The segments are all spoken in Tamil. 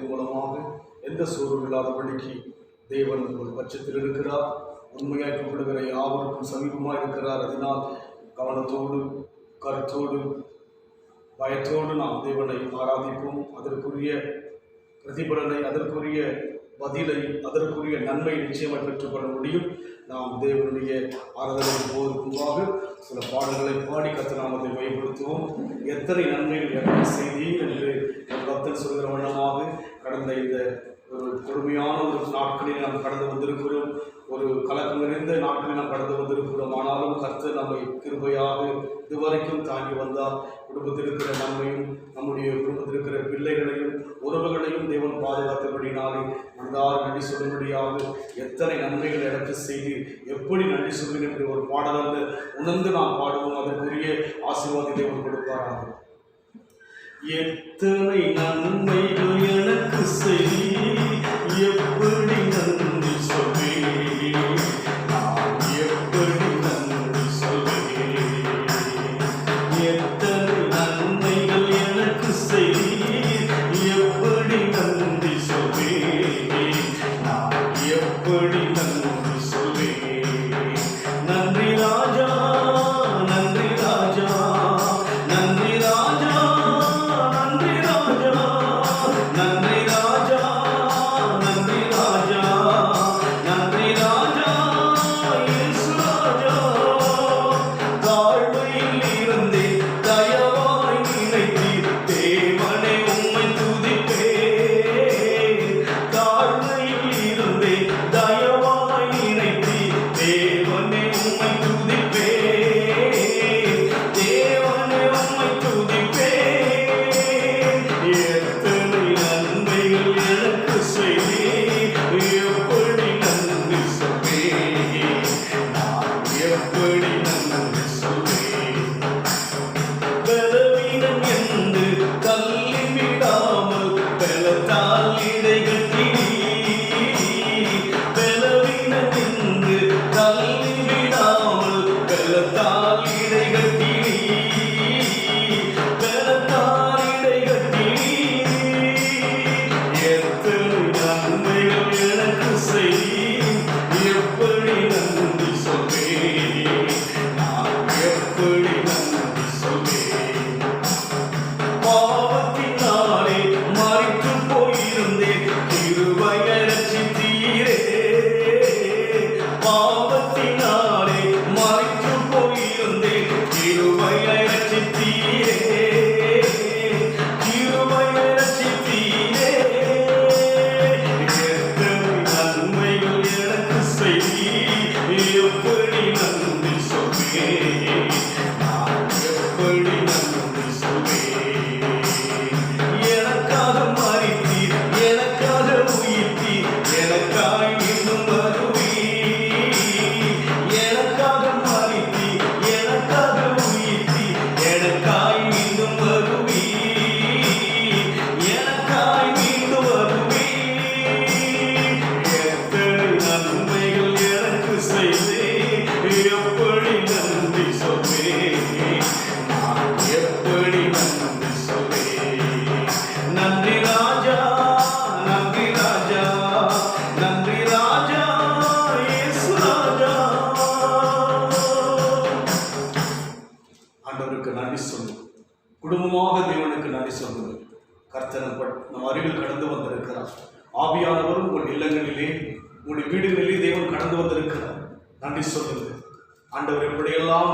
வார்த்தையின் மூலமாக எந்த சோர்வும் இல்லாதபடிக்கு தேவன் ஒரு பட்சத்தில் இருக்கிறார். உண்மையாய் கூப்பிடுகிற யாவருக்கும் சமீபமாக இருக்கிறார். அதனால் கவனத்தோடு கருத்தோடு பயத்தோடு நாம் தேவனை ஆராதிப்போம். அதற்குரிய பிரதிபலனை, அதற்குரிய பதிலை, அதற்குரிய நன்மை நிச்சயமாக பெற்றுக்கொள்ள முடியும். நாம் தேவனுடைய ஆராதனை போவதற்குமாக சில பாடல்களை பாடி கர்த்தநாமத்தை மையப்படுத்துவோம். எத்தனை நன்மைகள் எனக்கு செய்தி என்று பக்தன் சொல்கிற வண்ணமாக கடந்த இந்த ஒரு கொடுமையான ஒரு நாட்களில் நாம் கடந்து வந்திருக்கிறோம். ஒரு கலக்கம் நிறைந்த நாட்களில் நாம் கடந்து வந்திருக்கிறோம். ஆனாலும் கர்த்தர் நம்மை கிருபையாக இதுவரைக்கும் தாங்கி வந்தார். குடும்பத்தில் இருக்கிற நம்மையும் நம்முடைய குடும்பத்தில் இருக்கிற பிள்ளைகளையும் உறவுகளையும் தேவன் பாதுகாத்தபடினாலே மனதார நன்றி சொல்லும்படியாக எத்தனை நன்மைகள் எனக்கு செய்து எப்படி நன்றி சொல்வேன் என்று ஒரு பாடலாக உணர்ந்து நாம் பாடுவோம். அதற்குரிய ஆசீர்வாதத்தை தேவன் கொடுப்பாராக. எத்தனை நன்மைகள் எனக்கு செய், எப்படி நன்றி சொல்வேன், நான் எப்படி நன்றி சொல்வேன். எத்தனை நன்மைகள் எனக்கு செய், எப்படி நன்றி சொல்வேன், நான் எப்படி நன்றி சொல்வேன். நன்றி ராஜா, நன்றி ராஜா, நன்றி ராஜா, நன்றி ராஜா, நன்றி ராஜா, நன்றி ராஜா, நன்றி ராஜா, இயேசு ராஜா. தாழ்மையில் இருந்தே தயவாய் நினைத்தீர் தேவனே, உம்மை துதிப்பேன். தாழ்மையில் இருந்தே தயவாய் நினைத்தீர் தேவனே, உம்மை துதிப்பேன். தேவனே, உம்மை துதிப்பேன். எத்தனை நன்மைகள் எனக்கு செய்தீர், எப்படி நன்றி சொல்வேன், நான் எப்படி நன்றி சொல்வேன். பலவீனம் என்று தள்ளிவிடாமல் பலத்தால் இடை கட்டினீர். பலவீனம் என்று தள்ளிவிடாமல் பலத்தால் இடை கட்டினீர். பலத்தால் இடை கட்டினீர். எத்தனை நன்மைகள் எனக்கு செய், எப்படி நன்றி சொல்வேன், நான் எப்படி நன்றி சொல்வேன். பாவத்தினாலே மரித்து போயிருந்தேன், கிருபையை ரட்சித்தீரே. பாவத்தினாலே மரித்து போயிருந்தேன், கிருபையை ரட்சித்தீரே. கிருபையை ரட்சித்தீரே. எத்தனை நன்மைகள் எனக்கு செய், எப்படி நன்றி சொல்வேன், நான் எப்படி நன்றி சொல்வேன். எனக்காக மரித்தீர், எனக்காக உயிர்த்தீர், எனக்காய் இன்னும் வருவீர். எனக்காக மரித்தீர், எனக்காக உயிர்த்தீர், எனக்காய் மீண்டும் வருவீர். எனக்காய் மீண்டும் வருவீர். எத்தனை நன்மைகள் எனக்கு செய்தேன், எப்படி நன்றி சொல்வேன், நான் எப்படி நன்றி சொல்வேன். நன்றி ராஜா, நன்றி ராஜா, நன்றி ராஜா, இயேசு ராஜா. ஆண்டவருக்கு நன்றி சொல்லு. குடும்பமாக தேவனுக்கு நன்றி சொல்லுங்கள். கர்த்தர் நம் அருகில் கடந்து வந்திருக்கிறார். ஆவியானவர் உங்கள் இல்லங்களிலே, உங்களுடைய வீடுகளிலே தேவன் கடந்து வந்திருக்கிறார். நன்றி சொல்லுங்கள். ஆண்டவர் எப்படியெல்லாம்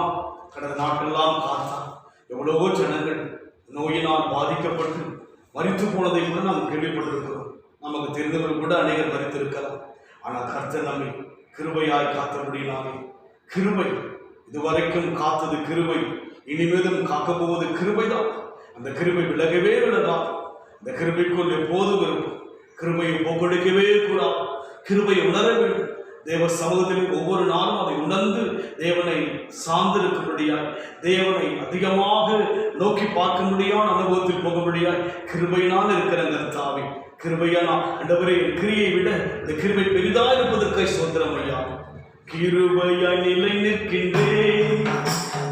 கடந்த நாட்களெல்லாம் காத்தார். எவ்வளவோ ஜனங்கள் நோயினால் பாதிக்கப்பட்டு மரித்து போனதை கூட நாம் கேள்விப்பட்டிருக்கிறோம். நமக்கு தெரிந்தவர்கள் கூட அநேகர் மரித்திருக்கலாம். ஆனால் கர்த்தர் நம்மை கிருபையாய் காத்தபடினாலே, கிருபை இதுவரைக்கும் காத்தது கிருபை, இனிமேலும் காக்கப் போவது கிருபைதான். அந்த கிருபை விலகவே விலகாது. அந்த கிருபைக்குள் எப்போதும் இருக்கும். கிருபையை போக்கொடுக்கவே கூடாது. கிருபையை உணர வேண்டும். தேவ சமூகத்தில் ஒவ்வொரு நாளும் அதை உணர்ந்து தேவனை சார்ந்திருக்கும்படியாய், தேவனை அதிகமாக நோக்கி பார்க்க முடியாத அனுபவத்தில் போக முடியாய் கிருபையினால் இருக்கிற கர்த்தாவே, கிருபையானா ஆண்டவரே, கிரியை விட இந்த கிருபை பெரிதாக இருப்பதற்கை சுதந்திரம் ஐயா. கிருபையாய் நிலை நிற்கின்றேன்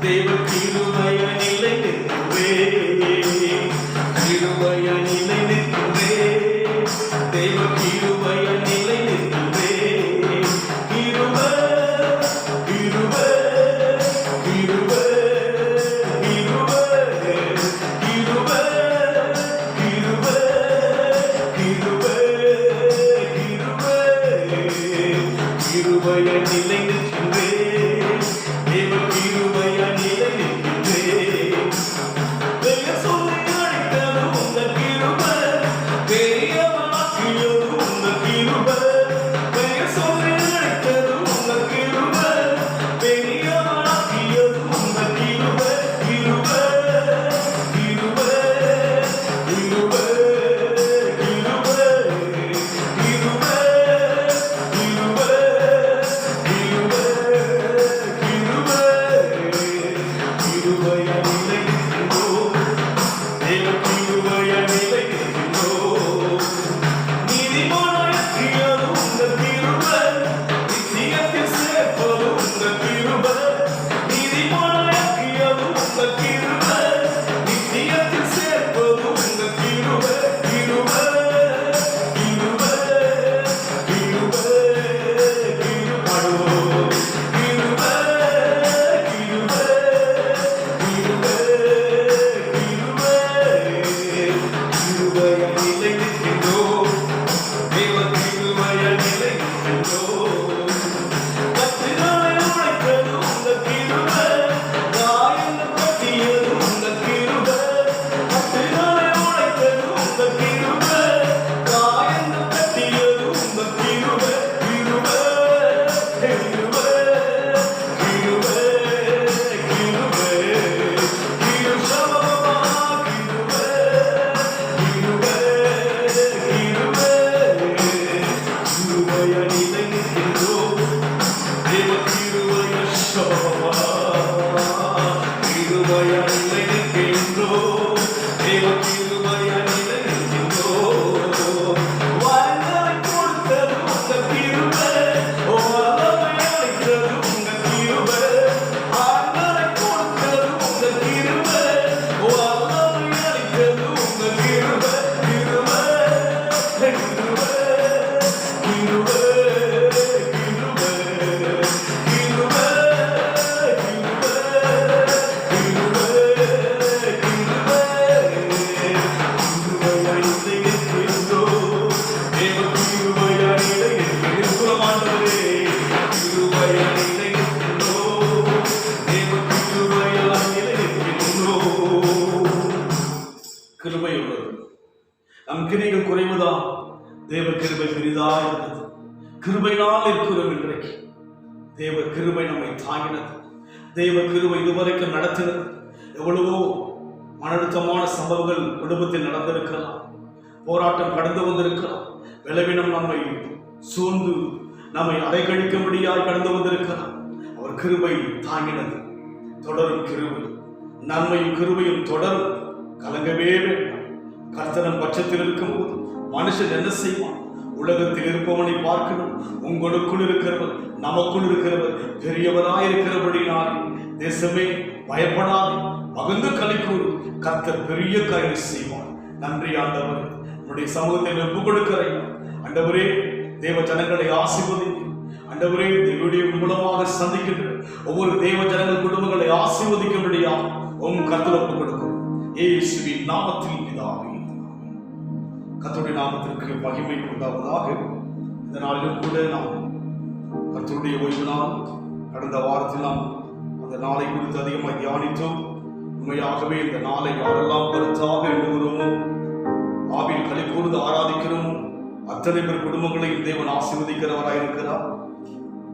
தேவ, கிருபையாய் நிலை நிற்கின்றேன், கிருபையாய் நிலை நிற்கின்றேன், கிருபையை நிலை நிற்கின்றேன், தேவ கிருபையை நிலை நிற்கின்றேன். பெயர் சொல்லி அழைத்தது உங்கள் கிருபை, பெரியவனாக்கியது உங்கள் கிருபை. பெயர் சொல்லி அழைத்தது உங்கள் கிருபை, பெரியவனாக்கியது உங்கள் கிருபை. கிருபை கிருபை கிருபை கிருபை உள்ளது. நம் கிரிகள் குறைவுதான், தேவ கிருபை பெரிதாக இருந்தது. கிருபையினால் இருக்கிறோம் இன்றைக்கு. தேவ கிருபை நம்மை தாங்கினது, தேவ கிருபை இதுவரைக்கும் நடத்தினது. எவ்வளவோ மனழுத்தமான சம்பவங்கள் குடும்பத்தில் நடந்திருக்கலாம், போராட்டம் கடந்து வந்திருக்கலாம், பலவீனம் நம்மை சூழ்ந்து நம்மை அலைக்கழிக்கும்படியாய் கடந்து வந்திருக்கலாம். அவர் கிருபை தாங்கினது. தொடரும் கிருபை, நன்மையும் கிருபையும் தொடரும். கலங்கவே வேண்டாம். கர்த்தரின் பட்சத்தில் இருக்கும்போது மனுஷன் என்ன செய்வான்? உலகத்தில் இருப்பவனை பார்க்கணும். உங்களுக்குள் இருக்கிறவர், நமக்குள் இருக்கிறவர் பெரியவராய் இருக்கிறபடினாலே தேசமே பயப்படாது, மகிழ்ந்து களிக்கூறு. கர்த்தர் பெரிய காரியம் செய்வார். நன்றி ஆண்டவர். உன்னுடைய சமூகத்தில் ஒப்புக் கொடுக்கிறேன் ஆண்டவரே. தேவ ஜனங்களை ஆசீர்வதிங்க ஆண்டவரே. தேவனுடைய மூலமாக சந்திக்கின்ற ஒவ்வொரு தேவ ஜனங்கள் குடும்பங்களை ஆசீர்வதிக்கும்படியா கர்த்தர் ஒப்புக் கொடுக்கிறோம். இயேசுவின் நாமத்தில் பிதாவே. கர்த்தருடைய நாமத்திற்கு மகிமை உண்டாவதாக. இந்த நாளிலும் கூட நாம் கர்த்தருடைய ஓய்வு நாள், கடந்த வாரத்தில் நாம் அந்த நாளை குறித்து அதிகமாக தியானித்தோம். உண்மையாகவே இந்த நாளை யாரெல்லாம் கருத்தாக எண்ணுகிறோமோ, ஆவில் களி கூர்ந்து ஆராதிக்கிறோமோ, அத்தனை பேர் குடும்பங்களையும் தேவன் ஆசீர்வதிக்கிறவராய் இருக்கிறார்.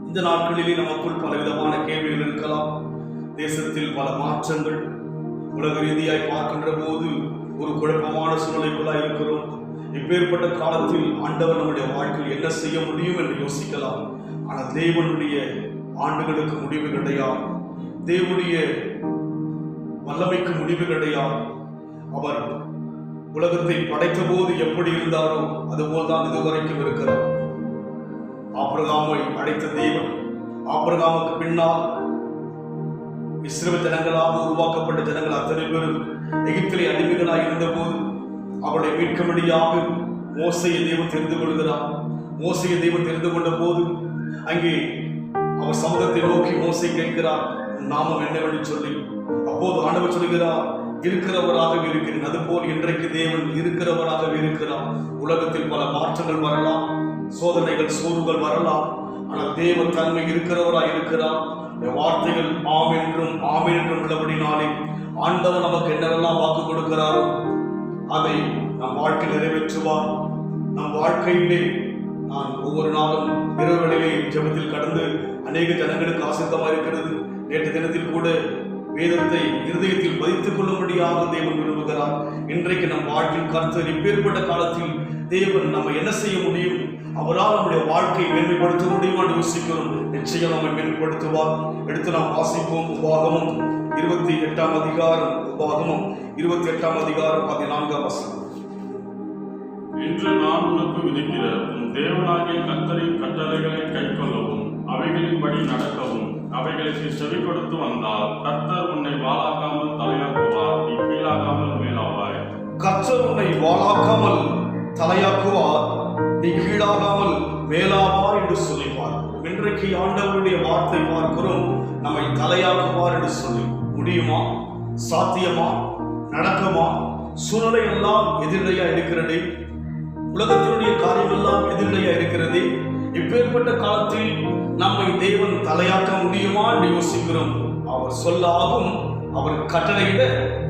இந்த நாட்களிலே நமக்குள் பலவிதமான கேள்விகள் இருக்கலாம். தேசத்தில் பல மாற்றங்கள், உலக ரீதியாய் பார்க்கின்ற போது ஒரு குழப்பமான சூழ்நிலைக்குள்ளாய் இருக்கிறோம். இப்பேற்பட்ட காலத்தில் ஆண்டவர் நம்முடைய வாழ்க்கையில் என்ன செய்ய முடியும் என்று யோசிக்கலாம். ஆனால் தேவனுடைய ஆண்டுகளுக்கு முடிவு கிடையாது, தேவனுடைய வல்லமைக்கு முடிவு கிடையாது. அவர் உலகத்தை படைத்த போது எப்படி இருந்தாரோ அதுபோல்தான் இதுவரைக்கும் இருக்கிறார். ஆபிரகாமை அழைத்த தேவன், ஆபிரகாமுக்கு பின்னால் இஸ்ரவேல் ஜனங்களாக உருவாக்கப்பட்ட ஜனங்கள் அத்தனை பேரும் எகிப்திலே அடிமைகளாக இருந்த போது அவளை மீட்கும்படியாக மோசையை தேவன் தெரிந்து கொள்கிறார். மோசையை தேவன் தெரிந்து கொண்ட போது அங்கே அவர் சமூகத்தை நோக்கி மோசை கேட்கிறார், நாமம் என்னவென்று சொல்லி. அப்போது ஆண்டவர் சொல்கிறார், இருக்கிறவராகவே இருக்கிறேன். அதுபோல் இன்றைக்கு தேவன் இருக்கிறவராகவே இருக்கிறார். உலகத்தில் பல மாற்றங்கள் வரலாம், சோதனைகள் சோர்வுகள் வரலாம், ஆனால் தேவன் தன்மை இருக்கிறவராய் இருக்கிறார். வார்த்தைகள் ஆம் என்றும் ஆமென் என்றும் உள்ளபடினாலே ஆண்டவர் நமக்கு என்னவெல்லாம் வாக்கு கொடுக்கிறாரோ அதை நம் வாழ்க்கை நிறைவேற்றுவார். நம் வாழ்க்கையிலே நான் ஒவ்வொரு நாளும் இரவுகளிலே ஜெபத்தில் கடந்து அநேக ஜனங்களுக்கு ஆசிரியமாக இருக்கிறது. நேற்று தினத்தில் கூட வேதத்தை இருதயத்தில் பதித்துக் கொள்ளும்படியாக தேவன் விரும்புகிறார். இன்றைக்கு நம் வாழ்க்கையில் கர்த்தர் இப்பேற்பட்ட காலத்தில் தேவன் நம்ம என்ன செய்ய முடியும், அவரால் நம்முடைய வாழ்க்கையை மேன்மைப்படுத்த முடியும் என்று யோசிக்கிறோம். நிச்சயம் நம்மை மேன்மைப்படுத்துவார். எடுத்து நாம் வாசிப்போம். உபாகமம் 28ஆம் அதிகாரம், உபாகமம் 28ஆம் அதிகாரம் 14ஆம் வசனம். இன்று நான் உனக்கு விதிக்கிற உன் தேவனாகிய கர்த்தரின் கட்டளைகளை கைக்கொள்ளவும் அவைகளின்படி நடக்கவும் அவைகளுக்கு செவி கொடுத்து வந்தால் கர்த்தர் உன்னை வாளாக்காமல் தலையாக்குவார், நீ கீழாகாமல் மேலாவாய். கர்த்தர் உன்னை வாளாக்காமல் தலையாக்குவார், நீ கீழாகாமல் மேலாவார் என்று சொல்லி பார்க்கிறோம். இன்றைக்கு ஆண்டவருடைய வார்த்தை பார்க்கிறோம், நம்மை தலையாக்குவார் என்று சொல்லி. முடியுமா? சாத்தியமா? நடக்குமா? சூழ்நிலை எல்லாம் எதிர்நிலையா இருக்கிறது, உலகத்தினுடைய காரியம் எல்லாம் எதிர்நிலையா இருக்கிறது. இப்பேற்பட்ட காலத்தில் நம்மை தேவன் தலையாக்க முடியுமா என்று யோசிக்கிறோம். அவர் சொல்லாகும், அவர் கட்டளையிட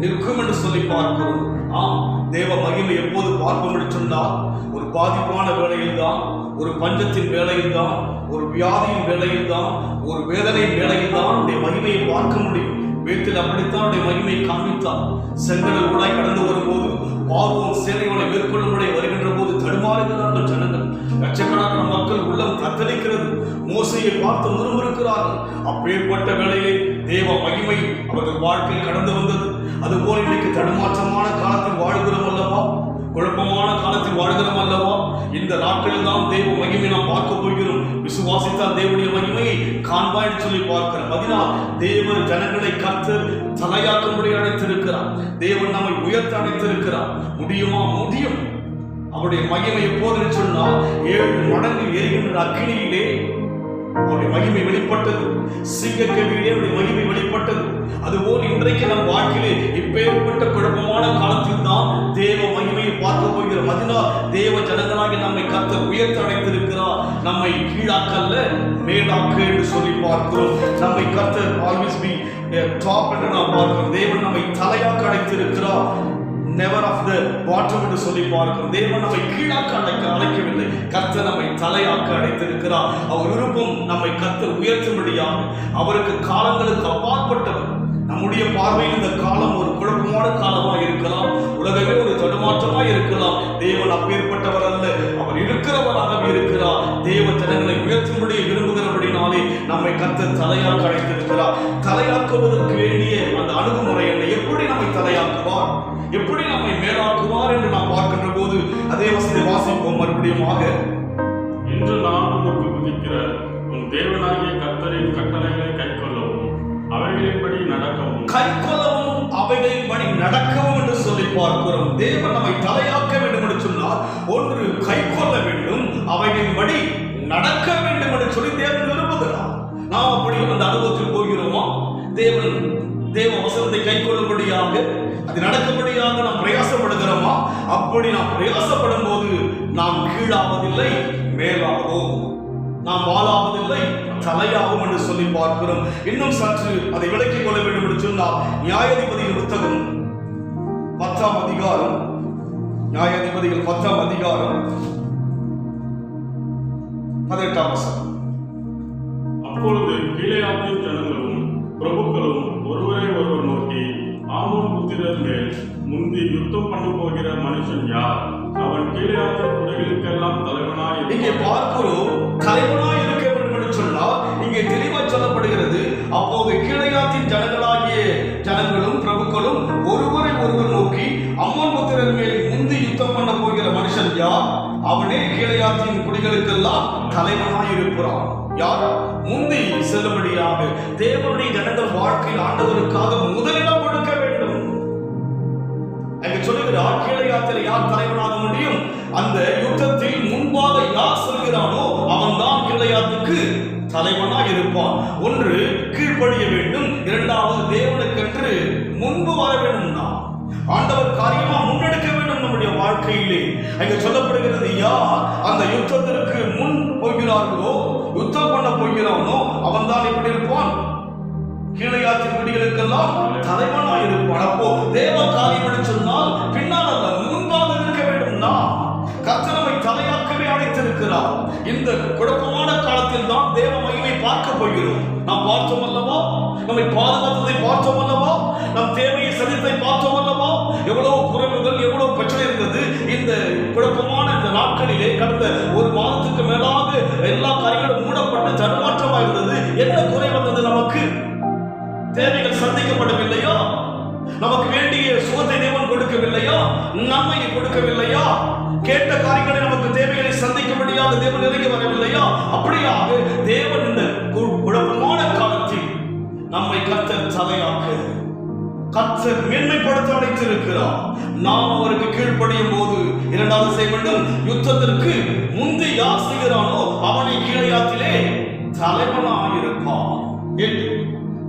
நிற்கும் என்று சொல்லி பார்க்கிறோம். ஆம், தேவ மகிமை எப்போது பார்ப்போம் என்று சொன்னால், ஒரு பாதிப்பான வேளையில் தான், ஒரு பஞ்சத்தின் வேளையில் தான், ஒரு வியாதியின் வேளையில் தான், ஒரு வேதனையின் வேளையில் தான் அவருடைய மகிமையை பார்க்க முடியும். வேத்தில் அப்படித்தான் அவருடைய மகிமையை காண்பித்தார். செங்கடல் ஊடாய் கடந்து வரும்போது பார்வோன் சேனைகளை மேற்கொள்ளும்படி வருகின்ற போது தடுமாறுகிறார்கள் ஜனங்கள். லட்சக்கணக்கான மக்கள் உள்ளம் தத்தளிக்கிறது. மோசையை பார்த்து முறுமுறுக்கிறார்கள். அப்பேற்பட்ட வேளையிலே தேவ மகிமை அவர்கள் வாழ்க்கையில் கடந்து வந்தது. அதுபோல இன்னைக்கு தடுமாற்றமான காலத்தில் வாழ்கிறோம் அல்லவா, குழப்பமான காலத்தில் வாழ்கிறோம் அல்லவா. இந்த நாட்களில் தான் தேவ மகிமை நாம் பார்க்க போகிறோம். விசுவாசித்தால் தேவனுடைய மகிமையை காண்பாய் என்று சொல்லி பார்க்கிறோம். அதனால் தேவ ஜனங்களை கர்த்தர் தலையாக்கும்படி அழைத்திருக்கிறார். தேவன் நம்மை உயர்த்த அழைத்திருக்கிறார். முடியுமா? முடியும். அவருடைய மகிமை எப்போது சொன்னால் 7 மடங்கு எரிகின்ற அக்கினியிலே அவருடைய மகிமை வெளிப்பட்டது. சிங்கக்கவியிலே அவருடைய மகிமை வெளிப்பட்டது. அதுபோல் இன்றைக்கு நம் வாழ்க்கையிலே இப்பேற்பட்ட குழப்பமான காலத்தில் தான் தேவ மகிமையை பார்க்க போகிறோம். அதனால் தேவ ஜனங்களாகி நம்மை கர்த்தர் உயர்த்த அழைத்திருக்கிறார். நம்மை கீழாக்கல்ல மேலாக்க என்று சொல்லி பார்க்கிறோம். நம்மை கர்த்தர் ஆல்வேஸ் பி டாப் என்று நாம் பார்க்கிறோம். தேவன் நம்மை தலையாக்க அழைத்திருக்கிறார். நெவர் ஆஃப் த பாட்டம் என்று சொல்லி பார்க்கிறோம். தேவன் நம்மை கீழாக்க அழைக்கவில்லை, கர்த்தர் நம்மை தலையாக்க அழைத்திருக்கிறார். அவர் விருப்பம் நம்மை கர்த்தர் உயர்த்தும்படியாக. அவருக்கு காலங்களுக்கு அப்பாற்பட்டவர். நம்முடைய பார்வையில் இந்த காலம் ஒரு குழப்பமான காலமாக இருக்கலாம், உலகமே ஒரு தடுமாற்றமாக இருக்கலாம். தேவன் அப்பேற்பட்டவர் அல்ல, அவர் இருக்கிறவராகவே இருக்கிறார். தேவ ஜனங்களை உயர்த்தும்படி விரும்புகிறபடினாலே நம்மை கர்த்தர் தலையாக்க அழைத்திருக்கிறார். தலையாக்குவதற்கு வேண்டிய அந்த அணுகுமுறை என்ன? எப்படி நம்மை தலையாக்குவார், எப்படி நம்மை மேலாக்குவார் என்று நாம் பார்க்கின்ற போது அதே வசதி வாசிப்போம் மறுபடியுமாக. இன்று நான் உனக்கு விதிக்கிற உன் தேவனாகிய கர்த்தரின் கட்டளைகளை கைக்கொள்ளவும் அவைகளின்படி நடக்கவும் என்று சொல்லி பார்க்கிறோம். தேவன் நம்மை தலையாக்க வேண்டும் என்று சொன்னால் ஒன்று கைக்கொள்ள வேண்டும், அவைகளின்படி நடக்க வேண்டும் என்று சொல்லி தேவன் விரும்புகிறார். நாம் அப்படி அந்த அனுபவத்தில் போகிறோமா? தேவ வசனத்தை கைக்கொள்ளும்படியாக, அது நடக்கும்படியாக நாம் பிரயாசப்படுகிறோமா? அப்படி நாம் பிரயாசப்படும் போது நாம் கீழாவதில்லை, மேலாகவும், நாம் வாழாவதில்லை, தலையாகும் என்று சொல்லி பார்க்கிறோம். இன்னும் சற்று அதை விளக்கிக் கொள்ள வேண்டும் என்று சொன்னால் நியாயாதிபதிகள் புத்தகம் 10ஆம் அதிகாரம், நியாயாதிபதிகள் 10ஆம் அதிகாரம் 18ஆம் வசனம். அப்பொழுது கீலேயாத்தின் ஜனங்களும் பிரபுக்களும் ஒருவரை ஒருவர் நோக்கி, ஆமோன் புத்திரர் மேல் முந்தி யுத்தம் பண்ண போகிற மனுஷன் யார்? அவன் கீலேயாத்தின் குடிகளுக்கெல்லாம் தலைவனாய். இங்கே பார்க்கிறோம், தலைவனாய் இருக்க வேண்டும் என்று சொன்னால் இங்கே தெளிவாக சொல்லப்படுகிறது. அப்போது கீலேயாத்தின் ஜனங்களாகிய ஜனங்களும் பிரபுக்களும் ஒருவரை ஒருவர் நோக்கி, அம்மோன் புத்திரர் மேல் முந்தி யுத்தம் பண்ண போகிற மனுஷன் யார்? அவனே கீலேயாத்தின் குடிகளுக்கெல்லாம் தலைவனாய் இருக்கிறான். யார்? முந்தி செல்லும்படியாக தேவனுடைய ஜனங்கள் வாழ்க்கையில் ஆண்டவருக்காக முதலிடம் கொடுக்க வேண்டும். அங்கு சொல்லுகிறார், கீலேயாத்தில் யார் தலைவனாக முடியும்? அந்த யுத்தத்தில் முன்பாக யார் செல்கிறானோ அவன் தான் கீலேயாத்துக்கு தலைவனாக இருப்பான். ஒன்று கீழ்ப்படிய வேண்டும், இரண்டாவது தேவனுக்கென்று முன்பு வர வேண்டும். ஆண்டவர் காரியமா முன்னெடுக்க வேண்டும் நம்முடைய வாழ்க்கையிலே. அங்க சொல்லப்படுகிறது, யார் அந்த யுத்தத்திற்கு முன் போகிறார்களோ, யுத்தம் பண்ண போகிறானோ, அவன் தான் எப்படி இருப்பான்? கீழையாத்தின் குடிகளுக்கெல்லாம் தலைவனாய் இருப்பான். அப்போ தேவ காரியம் என்று சொன்னால் பின்னால் அல்ல, முன்பாக இருக்க வேண்டும். நாம் கர்த்தர் நம்மை தலையாக்கவே அழைத்திருக்கிறார். இந்த குழப்பமான காலத்தில் தான் தேவ மகிமை பார்க்க போகிறோம். நாம் பார்த்தோம் அல்லவா, நம்மை பாதுகாத்ததை பார்த்தோம் அல்லவா, நம் தேவையை சந்தித்தை பார்த்தோம் அல்லவா, எவ்வளவு குறைவுகள், எவ்வளவு பிரச்சனை இருந்தது. இந்த குழப்பமான இந்த நாட்களிலே கடந்த ஒரு மாதத்துக்கு மேலாக எல்லா காரியங்களும் மூடப்பட்டு தடுமாற்றமாக இருந்தது. என்ன குறை வந்தது? நமக்கு தேவைகள் சந்திக்கப்படவில்லையா? நமக்கு வேண்டிய சுகத்தை தேவன் கொடுக்கவில்லையா? நன்மையை கொடுக்கவில்லையா? கேட்ட காரியங்களை நமக்கு தேவைகளை சந்திக்க முடியாத தேவன் நெருங்கி வரவில்லையா? அப்படியாக தேவன் இந்த குழப்பமான காலத்தில் நம்மை கர்த்தர் தலையாக்க, கர்த்தர் மேன்மைப்படுத்த அழைத்திருக்கிறார். நாம் அவருக்கு கீழ்ப்படியும் போது இரண்டாவது செய்ய வேண்டும், யுத்தத்திற்கு முந்தி யார் செய்கிறானோ அவனை கீழையாத்திலே தலைவனாயிருப்பான் என்று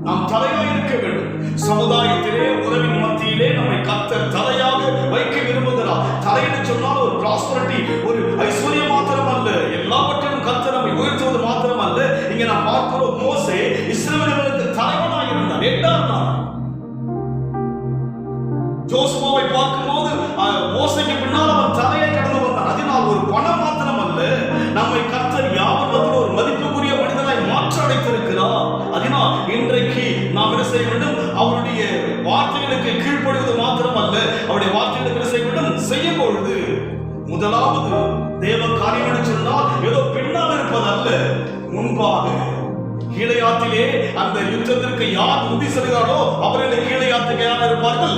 நாம் தலையாக இருக்க வேண்டும். சமுதாயத்திலே உறவின் மத்தியிலே நம்மை கர்த்தர் தலையாக வைக்க விரும்புகிறார். தலை என்று சொன்னால் ஒரு பிராஸ்பரிட்டி, ஒரு ஐஸ்வர்யம் மாத்திரம் அல்ல, எல்லாவற்றிலும் கர்த்தர் நம்மை உயர்த்துவது மாத்திரம் அல்ல. இங்க நாம் பார்க்கிறோம், மோசே இஸ்ரவேலர்களுக்கு தலைவனாக இருந்தார். 8ஆம் நாள் ஜோசுவாவை பார்க்கும்போது மோசேக்கு பின்னால் அவன் தலையை கடந்து வந்தான். அதனால் ஒரு பணம் மாத்திரம் அல்ல, நம்மை கர்த்தர் யாவரும் ஒரு மதிப்புக்குரிய மனிதனாய் மாற்ற அழைத்திருக்கிறார். அதனால் இன்றைக்கு நாம் என்ன செய்ய வேண்டும்? அவருடைய வார்த்தைகளுக்கு கீழ்ப்படுவது மாத்திரம் அல்ல, அவருடைய வார்த்தைகளுக்கு என்ன செய்ய வேண்டும்? செய்யும் பொழுது முதலாவது தேவ காரியம் என்று சொன்னால் ஏதோ பின்னால் இருப்பது அல்ல, முன்பாக. கீழையாத்திலே அந்த யுத்தத்திற்கு யார் முந்தி செல்கிறாரோ அவர்களை கீழையாத்துக்கு யார் இருப்பார்கள்?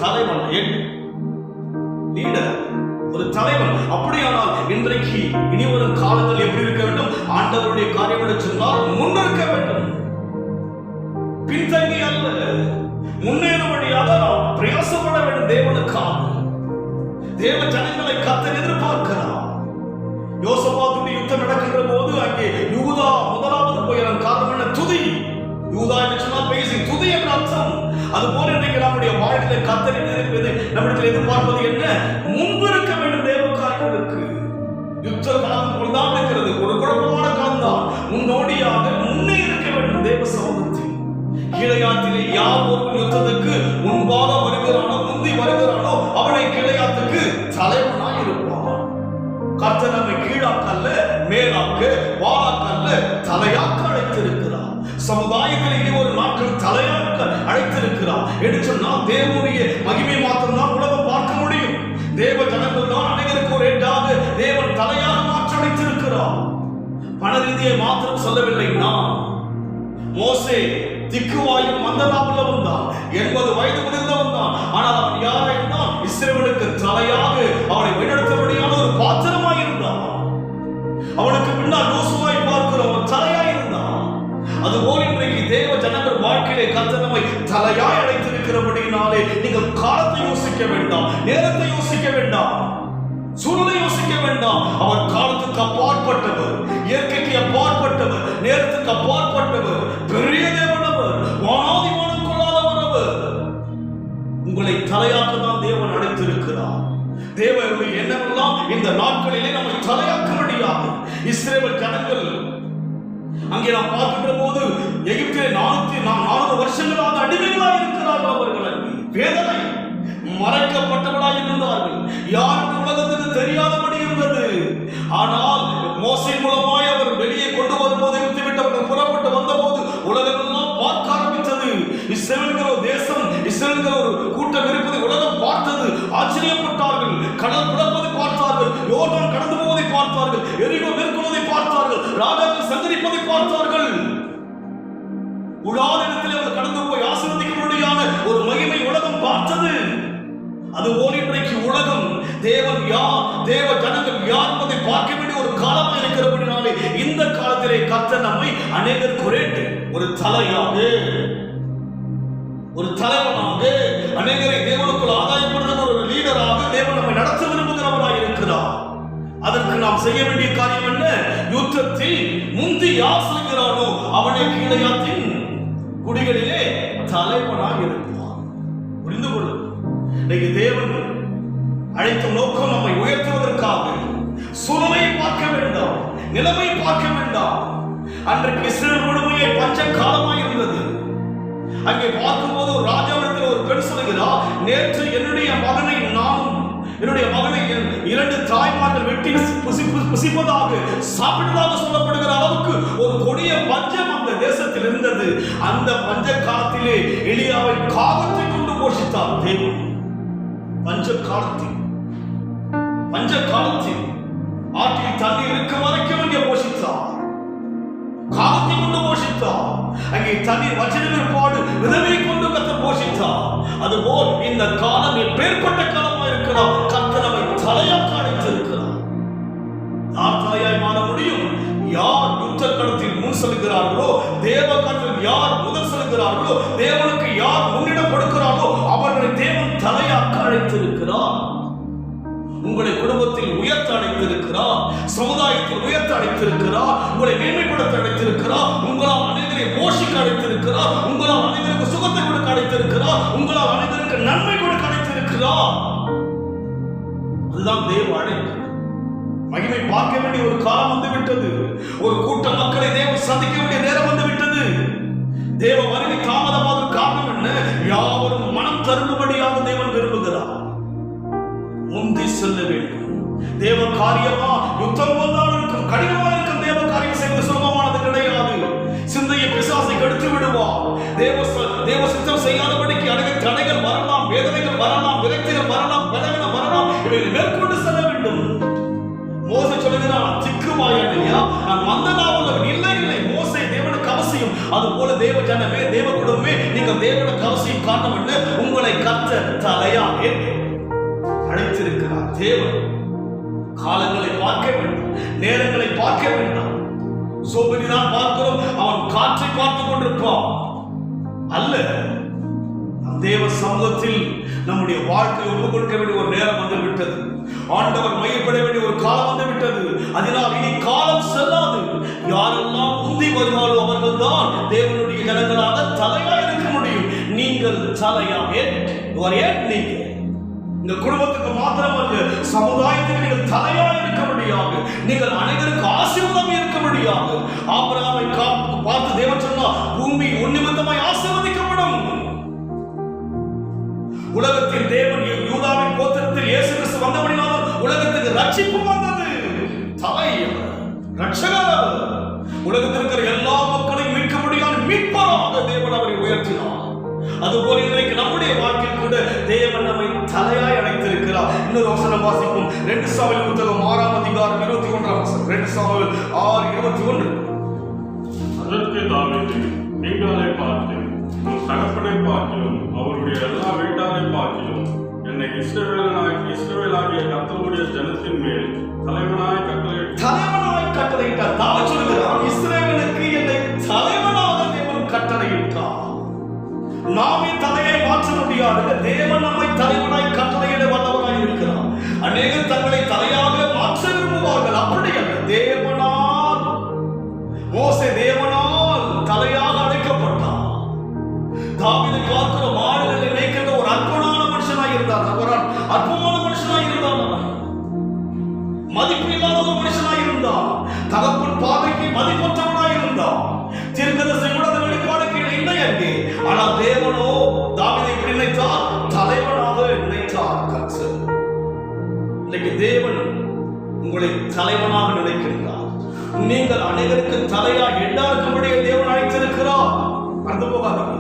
தலைவன், லீடர், ஒரு தலைவன். அப்படியானால் இன்றைக்கு இனி வரும் காலங்கள் எப்படி இருக்க வேண்டும்? ஆண்டவருடைய காரியம் என்று சொன்னால் முன்னிற்க வேண்டும், பின்தங்கி அல்ல, முன்னேறும்படியாக நாம் பிரயாசப்பட வேண்டும். தேவனுக்காக தேவ ஜனங்களை கர்த்தர் எதிர்பார்க்கிறார். யோசபாத்துடைய யுத்தம் நடக்கின்ற போது அங்கே யூதா முதலாவது போயிறான். காரணம் என்ன? துதி. யூதா என்று சொன்னால் பேசி துதி என்ற அர்த்தம். அதுபோல இன்றைக்கு நம்முடைய வாழ்க்கையில கர்த்தர் நம்மிடத்தில் எதிர்பார்ப்பது என்ன? முன்பு இருக்க வேண்டும். தேவ காரியங்களுக்கு யுத்த காலம் தான் இருக்கிறது, ஒரு குழப்பமான காலம் தான். முன்னோடியாக முன்னே இருக்க வேண்டும். தேவ சமூகத்தில் கீழையாத்திலே யார் ஒரு யுத்தத்துக்கு முன்பாக வருகிறானோ, முந்தி வருகிறானோ அவனை கீழையாத்துக்கு தலைவனாய் இருப்பான். கர்த்தர் நம்மை கீழாக்கல்ல, மேலாக்க, வாழாக்கல்ல, தலையாக்க அழைத்திருக்கிறார். சமுதாயத்தில் இனி ஒரு நாட்கள் தலையாக்க அழைத்திருக்கிறார் என்று சொன்னால் தேவனுடைய மகிமை மாத்திரம் தான் உலகம் பார்க்க முடியும். தேவ ஜனங்கள் தான் அனைவருக்கு ஒரு ஏற்றாக தேவன் தலையாக மாற்ற அழைத்திருக்கிறார். பண ரீதியை மாத்திரம் சொல்லவில்லை. நான் மோசே திக்குவாயும் மந்தனாவுள்ள வந்தான், 80 வயது முதிர்ந்தவன் தான். ஆனால் அவன் யாராயிருந்தான்? இஸ்ரவேலுக்கு தலையாக அவனை வழிநடத்தபடியான ஒரு பாத்திரமாய் இருந்தான். அவனுக்கு பின்னால் யோசுவாவை பார்க்கிறோம், அவன் தலையாய் இருந்தான். அதுபோல் இன்றைக்கு தேவ ஜனங்கள் வாழ்க்கையிலே கர்த்தர் நம்மை தலையாய் அழைத்திருக்கிறபடியினாலே நீங்கள் காலத்தை யோசிக்க வேண்டாம், நேரத்தை யோசிக்க வேண்டாம், சூழலை யோசிக்க வேண்டாம். அவர் காலத்துக்கு அப்பாற்பட்டவர், இயற்கைக்கு அப்பாற்பட்டவர், நேரத்துக்கு அப்பாற்பட்டவர், பெரிய தேவனவர், வானாதிமானம் கொள்ளாதவர் அவர். உங்களை தலையாக்க தான் தேவன் அழைத்திருக்கிறார். தேவனுடைய எண்ணமெல்லாம் இந்த நாட்களிலே நம்மை தலையாக்க முடியாது. இஸ்ரவேல் ஜனங்கள் அங்கே நாம் பார்க்கின்ற போது எகிப்திலே 400 வருஷங்களாக அடிமைகளாக இருக்கிறார்கள். அவர்கள் வேதனை மறைக்கப்பட்டவர்களாக இருந்தார்கள். யாருக்கு உலகத்துக்கு தெரியாதபடி இருந்தது. ஆனால் மோசே மூலமாய் அவர் வெளியே கொண்டு வரும்போது விட்டுவிட்டவர்கள் புறப்பட்டு வந்தபோது உலகமெல்லாம் பார்க்க ஆரம்பித்தது. இஸ்ரவேலுங்கிற ஒரு தேசம், இஸ்ரவேலுங்கிற ஒரு கூட்டம் இருப்பதை உலகம் பார்த்தது. ஆச்சரியப்பட்டார்கள். கடல் பிளப்பதை பார்த்தார்கள், யோர்தான் கடந்து போவதை பார்த்தார்கள், எரிகோ மேற்கொள்வதை பார்த்தார்கள், ராஜாக்கள் சஞ்சரிப்பதை பார்த்தார்கள். உலாத இடத்தில் அவர் கடந்து போய் ஆசீர்வதிக்க முடியாத ஒரு மகிமை உலகம் பார்த்தது. அதுபோல் இன்றைக்கு உலகம் தேவன் யார், தேவ ஜனங்கள் யார் என்பதை பார்க்க வேண்டிய ஒரு காலமாக இருக்கிறபடினாலே இந்த காலத்திலே கர்த்தர் நம்மை அநேகர் குறைத்து ஒரு தலையாக, ஒரு தலைவனாக, அநேகரை தேவனுக்குள் ஆதாயப்படுகிற ஒரு லீடராக தேவன் நம்மை நடத்த விரும்புகிறவராக இருக்கிறார். அதற்கு நாம் செய்ய வேண்டிய காரியம் என்ன? யுத்தத்தில் முந்தி யார் செல்கிறானோ அவனை கீழையாத்தின் குடிகளிலே தலைவனாக இருப்பான். புரிந்து கொள்ளும். இன்னைக்கு தேவன் அழைத்த நோக்கம் நம்மை உயர்த்துவதற்காக. சூழ்நிலையை பார்க்க வேண்டாம், நிலைமை பார்க்க வேண்டாம். அன்றைக்கு இஸ்ரவேல் முழுமையை பஞ்ச காலமாய் இருந்தது. அங்கே பார்க்கும்போது ஒரு ராஜாவிடத்தில் ஒரு பெண் சொல்கிறார், நேற்று என்னுடைய மகனை இரண்டு தாய்மார்கள் வெட்டி புசிப்பதாக சாப்பிட்டதாக சொல்லப்படுகிற அளவுக்கு ஒரு கொடிய பஞ்சம் அந்த தேசத்தில் இருந்தது. அந்த பஞ்ச காலத்திலே எலியாவை காகத்தை கொண்டு போஷித்தார் தேவன். பஞ்ச காலத்தில் ஆற்றில் தண்ணீர் இருக்க வரைக்கும் அங்கே போஷித்தார், காகத்தை கொண்டு போஷித்தார். அங்கே தண்ணீர் வச்சிருப்பாடு விதவை கொண்டு கர்த்தர் போஷித்தார். அதுபோல் இந்த காலம் எப்பேற்பட்ட காலமா இருக்கிறார், கர்த்தர் நம்மை தலையாக்க அழைத்திருக்கிறார். யார் தலையாய் மாற முடியும்? யார் யுத்த களத்தில் முன் செல்கிறார்களோ, தேவ கண்ணில் யார் முதல் செல்கிறார்களோ, தேவனுக்கு யார் முன்னிடம் கொடுக்கிறார்களோ அவர்களை தேவன் தலையாக்க அழைத்திருக்கிறார். உங்களை குடும்பத்தில் உயர்த்த அழைத்திருக்கிறார், சமுதாயத்தில் உயர்த்த அழைத்திருக்கிறார், உங்களை மேன்மைப்படுத்த அழைத்திருக்கிறார், உங்களால் அனைவரை போஷிக்க அழைத்திருக்கிறார், உங்களால் அனைவருக்கு சுகத்தை கொடுக்க அழைத்திருக்கிறார், உங்களால் அனைவருக்கு நன்மை கொடுக்க அழைத்திருக்கிறார். அதுதான் தேவ அழைப்பு. மகிமை பார்க்க வேண்டிய ஒரு காலம் வந்துவிட்டது. ஒரு கூட்ட மக்களை தேவன் சந்திக்க வேண்டிய நேரம் வந்துவிட்டது. தேவ வருகை தாமதமாக காரணம் என்ன? யாவரும் மனம் தரும்படியாக தேவன் விரும்புகிறார். முந்தி செல்ல வேண்டும். தேவ காரியமா யுத்தம் வந்தால் இருக்கும், கடினமாக இருக்கும். தேவ காரியம் செய்வது சுலபமானது கிடையாது. சிந்தையை பிசாசை கெடுத்து விடுவார். தேவ சித்தம் செய்யாதபடிக்கு அநேக தடைகள் வரலாம், வேதனைகள் வரலாம், விரக்திகள் வரலாம், பலவீனம் வரலாம். இவைகளை மேற்கொண்டு செல்ல வேண்டும். மோசே சொல்லுகிறான், திக்குவாயா நான் மந்தனா உள்ளவன். இல்லை இல்லை, மோசே தேவனுக்கு அவசியம். அது போல தேவ ஜனமே, தேவ குடும்பமே, நீங்கள் தேவனுக்கு அவசியம். காரணம் என்ன? உங்களை கர்த்தர் தலையாக அழைத்திருக்கிறார். தேவன் காலங்களை பார்க்க வேண்டாம், நேரங்களை பார்க்க வேண்டாம். சோபனிதான் பார்க்கிறோம், அவன் காற்றை பார்த்து கொண்டிருப்பான் அல்ல. தேவ சமூகத்தில் நம்முடைய வாழ்க்கையை ஒப்புக் கொடுக்க வேண்டிய ஒரு நேரம் வந்து விட்டது. ஆண்டவர் மையப்பட வேண்டிய ஒரு காலம் வந்து விட்டது. அதனால் இனி காலம் செல்லாது. யாரெல்லாம் உந்தி வருவாரோ அவர்கள் தான் தேவனுடைய ஜனங்களாக தலையா இருக்க முடியும். நீங்கள் தலையா நீங்க இந்த குடும்பத்துக்கு மாத்திரமல்ல, சமுதாயத்துக்கு நீங்கள் தலையா இருக்க முடியாது. நீங்கள் அனைவருக்கு ஆசீர்வாதம் இருக்க முடியாது. ஆபிரகாமை பார்த்து தேவன் சொன்னார், பூமி உன்னிமித்தமாய் ஆசீர்வதிக்கப்படும். உலகத்தில் தேவன் யூதாவின் கோத்திரத்தில் இயேசு கிறிஸ்து வந்தபடியால் உலகத்துக்கு ரட்சிப்பு வந்தது. தலை ரட்சகர். உலகத்தில் இருக்கிற எல்லா மக்களையும் மீட்க முடியாத மீட்பராக தேவன் அவரை உயர்த்தினார். அதுபோல இன்றைக்கு நம்முடைய வாழ்க்கையில் கூட தேவன் நம்மை தலையாய் அழைத்திருக்கிறார். இன்னொரு வசனம் வாசிப்போம். 2 சாமுவேல் புத்தகம் 6ஆம் அதிகாரம் 21ஆம் வசனம். 2 சாமுவேல் 6:21. அதற்கு தாவீது நீங்களே பார்த்து உன் தகப்பனை பார்க்கிலும் அவருடைய எல்லா வீட்டாரை பார்க்கிலும் என்னை இஸ்ரவேலாகிய கர்த்தருடைய ஜனத்தின் மேல் தலைவனாய் கட்டளையிட்டார். தாவீது சொல்கிறார், இஸ்ரவேலுக்கு என்னை தலைவனாக தேவன் கட்டளையிட்டார். நாமே தலையை மாற்ற முடியாது. தேவன் நம்மை தலைவனாய் கட்டளையிட வல்லவனாய் இருக்கிறார். அநேகர் தங்களை தலையாக மாற்ற விரும்புவார்கள். அப்படி அல்ல. தேவனால், மோசே தேவனால் தலையாக அழைக்கப்பட்டார். தாவீதை பார்க்கிற மாடுகளை மேய்க்கிற ஒரு அற்புதமான மனுஷனாய் இருந்தார். அற்புதமான மனுஷனாய் இருந்தார். மதிப்பு இல்லாத ஒரு மனுஷனாய் இருந்தார். தகப்பன் பார்வைக்கு மதிப்பற்றவனாய் இருந்தார். தீர்க்கதரிசி கூட அந்த வெளிப்பாடுக்கு இல்லை அங்கே. ஆனால் தேவனோ தாவீதை எப்படி நினைத்தார்? தலைவனாக நினைத்தார். கர்த்தர் இன்னைக்கு தேவன் உங்களை தலைவனாக நினைக்கின்றார். நீங்கள் அனைவருக்கு தலையா எல்லாருக்கும்படியே தேவன் அழைத்திருக்கிறார். மறந்து போகாதீங்க.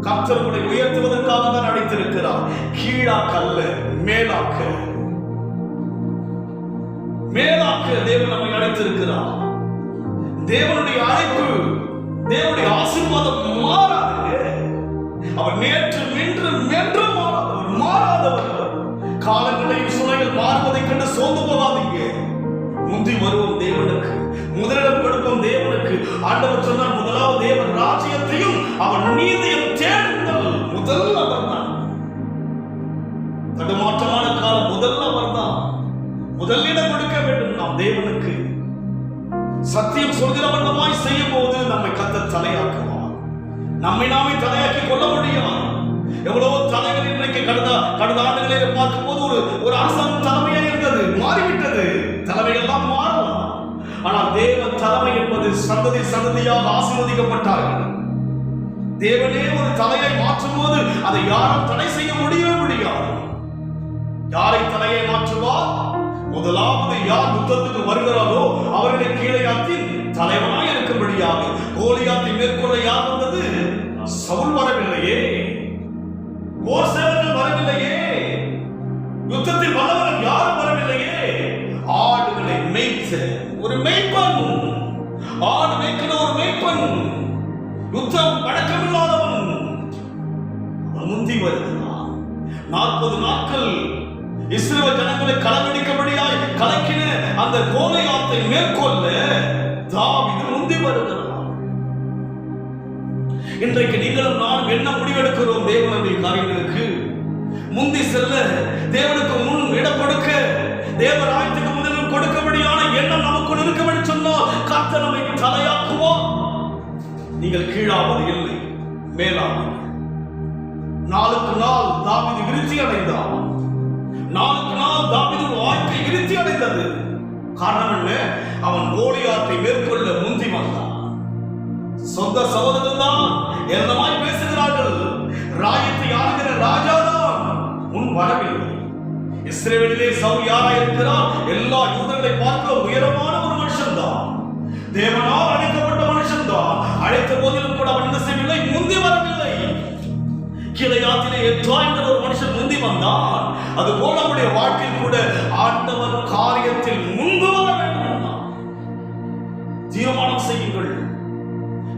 கர்த்தர் உங்களை உயர்த்துவதற்காக தான் அழைத்திருக்கிறார். கீழாக்கல்ல, மேலாக்க தேவன் நம்மை அழைத்திருக்கிறார். தேவனுடைய அழைப்பு, தேவனுடைய ஆசீர்வாதம் மாறாது. அவர் நேற்று இன்று என்றும் மாறாதவர். காலங்களையும் சூழல்கள் மாறுவதை கண்டு சோர்ந்து போகாதீங்க. முந்தி வருவோம் தேவனுக்கு, முதலிடம் கொடுப்போம் தேவனுக்கு. ஆண்டவர் சொன்னார், முதலாவது தேவன் ராஜ்யத்தையும் அவன் நீதியும் தேடுங்கள். முதல் அவர் தான். தடுமாற்றமான காலம் முதல் அவர் தான். முதலிடம் கொடுக்க வேண்டும் நாம் தேவனுக்கு. சத்தியம் சொல்கிற வண்ணமாய் செய்யும் போது நம்மை கர்த்தர் தலையாக்குவார். நம்மை நாமே தலையாக்கி கொள்ள முடியாது. எவ்வளவோ தலைவர் இன்றைக்கு கடந்த ஆண்டுகளிலே பார்க்கும்போது ஒரு அரசாங்கம் தலைமையாக இருந்தது, மாறிவிட்டது. தலைமையெல்லாம் மாறலாம். ஆனால் தேவ தலைமை என்பது சந்ததி சந்ததியாக ஆசீர்வதிக்கப்பட்டார்கள். தேவனே ஒரு தலையை மாற்றும் போது அதை யாரும் தடை செய்ய முடியவே முடியாது. யாரை தலையை மாற்றுவார்? முதலாவது யார் யுத்தத்துக்கு வருகிறாரோ அவர்களை கீழையாத்தின் தலைவனாய் இருக்கும்படியாக. கோலியாத்தை மேற்கொள்ள யார் வந்தது? சவுல் வரவில்லையே, போர் சேவர்கள் வரவில்லையே, யுத்தத்தில் வல்லவர்கள் யாரும் வரவில்லையே. ஆடுகளை மேய்த்த ஒரு மேய்ப்பன், ஆடு மேய்க்கிற ஒரு மேய்ப்பன், யுத்தம் பழக்கமில்லாதவன் முந்தி வருகிறான். 40 நாட்கள் இஸ்ரவேல் ஜனங்களை கலங்கடிக்கும்படியாய் கலக்கின அந்த கோலியாத்தை மேற்கொள்ள தாவீது முந்தி வருகிறான். இன்றைக்கு நீங்களும் நானும் என்ன முடிவெடுக்கிறோம்? தேவனுடைய காரியங்களுக்கு முந்தி செல்ல, தேவனுக்கு முன் இடம் கொடுக்க, தேவராயத்துக்கு முதலில் கொடுக்கபடியான எண்ணம் நமக்குள் இருக்கும் என்று சொன்னால் கர்த்தர் நம்மை தலையாக்குவார். நீங்கள் கீழாவது இல்லை, மேலாவது. நாளுக்கு நாள் தாவீது விருத்தி அடைந்தான். நாளுக்கு நாள் தாவீது வாழ்க்கை விருத்தி அடைந்தது. காரணம் என்ன? அவன் கோலியாத்தை மேற்கொள்ள முந்தி வந்தான். சொந்த சகோதரர்கள் தான் என்னமாய் பேசுகிறார்கள். ராயத்தை ஆளுகிற ராஜாதான் முன் வரவில்லை. இஸ்ரவேலிலே சவுல் யாராய் இருக்கிறார்? எல்லா யூதர்களை பார்க்க உயரமான ஒரு மனுஷன் தான், தேவனால் அழைக்கப்பட்ட மனுஷன் தான். அழைத்த போதிலும் கூட அவன் என்ன செய்யவில்லை? முந்தி வரவில்லை. கீழையாத்திலே எத்ரா என்கிற ஒரு மனுஷன் முந்தி வந்தான். அதுபோல நம்முடைய வாழ்க்கையில் கூட ஆண்டவர் காரியத்தில் முன்பு வர வேண்டும். தீர்மானம் செய்யுங்கள்.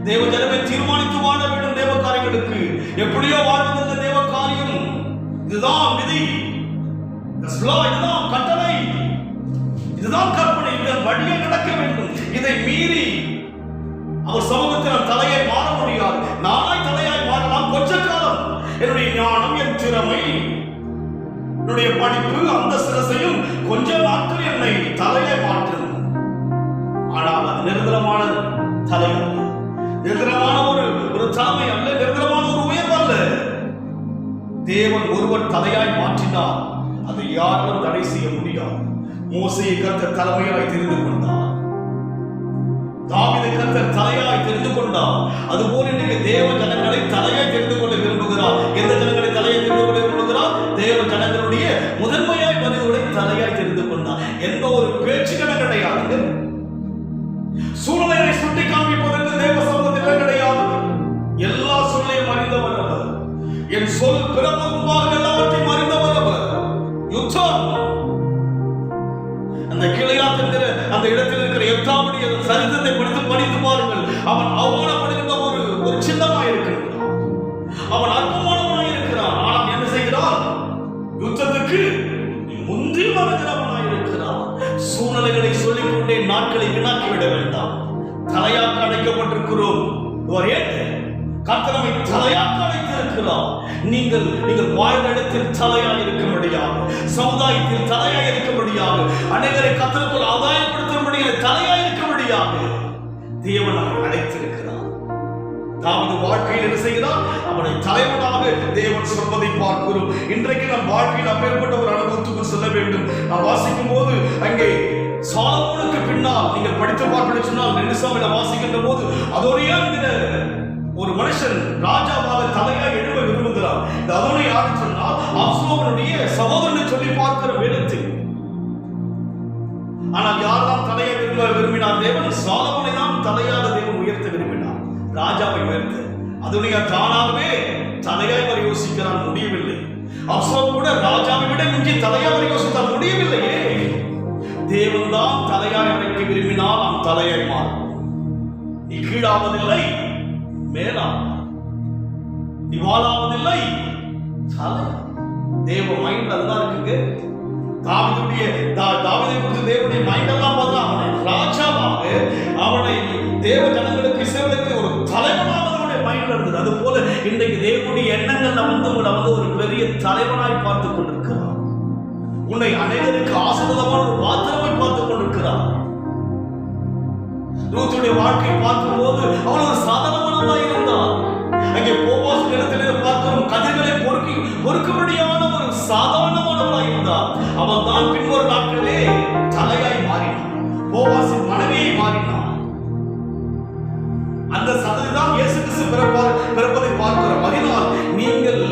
தேவ ஜனமே தீர்மானித்து வாழ வேண்டும். தேவ காரியங்களுக்கு எப்படியோ வாழ்வதல்ல தேவ காரியம். இதுதான் விதி, இதுதான் கட்டளை, இதுதான் கற்பனை. இதன் வழியை நடக்க வேண்டும். இதை மீறி அவர் சமூகத்தில் தலையை மாற முடியாது. நானாய் தலையாய் மாறலாம் கொஞ்ச காலம். என்னுடைய ஞானம், என் திறமை, என்னுடைய படிப்பு, அந்த சிரசையும் கொஞ்ச நாட்கள் என்னை தலையை மாற்றும். ஆனால் அது நிரந்தரமான தலை அல்ல, நிரந்தரமான ஒரு தலைமை அல்ல, நிரந்தரமான ஒரு உயர்வு அல்ல. தேவன் ஒருவர் தலையாய் மாற்றினார், அதை யாரும் தடை செய்ய முடியாது. மோசேயை கர்த்தர் தலைமையாய் தெரிந்து கொண்டார், தாவீதை கர்த்தர் தலையாய் தெரிந்து கொண்டார். அதுபோல இன்றைக்கு தேவ ஜனங்களை தலையாய் தெரிந்து கொள்ள விரும்புகிறார். எந்த ஜனங்களை தலையாய் தெரிந்து கொள்ள விரும்புகிறார்? தேவ ஜனங்களுடைய முதன்மையாய் மனிதர்களை தலையாய் தெரிந்து கொண்டார். எந்த ஒரு பேச்சுக்களும் கிடையாது. சூழ்நிலையை சுட்டி காண்பிப்பதற்கு தேவ சமூகத்தில் கிடையாது. எல்லா சூழ்நிலையும் அறிந்தவர் அவர். என் சொல் பிறந்த முன்பாக எல்லாவற்றையும் அறிந்தவர் அவர். யுத்தம் அந்த கீழையாத் என்கிற அந்த இடத்தில் இருக்கிற எத்தாவுடைய சரித்திரத்தை படித்து பாருங்கள். அவன் அவமானப்படுகின்ற ஒரு சின்னமாய் இருக்கிறான். அவன் அற்பமானவனாய் இருக்கிறான். ஆனால் என்ன செய்கிறான்? யுத்தத்துக்கு முந்தி வருகிறவனாய் இருக்கிறான். சூழ்நிலைகளை சொல்லிக்கொண்டே நாட்களை வீணாக்கி விட வேண்டாம். தலையாக்க அழைக்கப்பட்டிருக்கிறோம். கர்த்தரை தலையாக்க அழைத்திருக்கிறார். நீங்கள் வாழ்ந்த இடத்தில் தலையாய் இருக்கும்படியாக, சமுதாயத்தில் தலையாய் இருக்கும்படியாக, அனைவரை கர்த்தருக்குள் ஆதாயப்படுத்தும்படியாக தலையாய் இருக்கும்படியாக தேவன் அவனை அழைத்திருக்கிறார். தாவீது வாழ்க்கையில் என்ன செய்கிறார்? அவனை தலைவனாக தேவன் சொல்வதை பார்க்கிறோம். இன்றைக்கு நம் வாழ்க்கையில் அப்பேற்பட்ட ஒரு அனுபவத்துக்கு செல்ல வேண்டும். நாம் வாசிக்கும் போது அங்கே சாலமோனுக்கு பின்னால் நீங்கள் படித்து பார்ப்பது சொன்னால் 2 சாமுவேல் வாசிக்கின்ற போது அதோடைய ஒரு மனுஷன் ராஜாவாக தலையாக எழுப்ப விரும்புகிறார். இந்த அதோட யாருன்னு சொன்னால் அப்சலோமுடைய சகோதரன் சொல்லி பார்க்கிற வேதத்தில். ஆனால் யாரெல்லாம் தலையை விரும்பினார்? தேவன் சாலமோனை தான் தலையாக தேவன் உயர்த்த விரும்பினார், ராஜாவை உயர்த்த. அதோடைய தானாகவே தலையாய் வரை யோசிக்கிறான், முடியவில்லை. அப்சலோம் கூட ராஜாவை விட மிஞ்சி தலையாக வரை யோசித்தால் முடியவில்லையே. தேவன் தான் தலையாய் அழைக்க விரும்பினால் நாம் தலையாய் மாறும். நீ கீழாவதில்லை, மேலாம். நீ வாழாவதில்லை, தேவ மைண்ட் அதுதான் இருக்குங்க. தாவீதை குறித்து தேவனுடைய மைண்ட் எல்லாம் பார்த்தா அவனை ராஜாவாக, அவனை தேவ ஜனங்களுக்கு இஸ்ரவேலுக்கு ஒரு தலைவனாக அவனுடைய மைண்ட் இருந்தது. அது போல இன்றைக்கு தேவனுடைய எண்ணங்கள்ல உங்களை ஒரு பெரிய தலைவனாய் பார்த்து கொண்டிருக்கிறார். உன்னை அனைவருக்கு ஆசீர்வாதமான ஒரு பாத்திரமாய் பார்த்து கொண்டிருக்கிறார். ரூத்துடைய வாழ்க்கையை பார்க்கும் போது அவள் ஒரு சாதாரணமானவளாய் இருந்தார். அங்கே போவாஸ் இடத்திலே பார்க்கிறோம், கதிர்களை பொறுக்க போவாசின் மனைவியை மாறினார். அந்த சந்ததிதான் இயேசு கிறிஸ்து பிறப்பதை பார்க்கிறோம். அதனால் நீங்கள்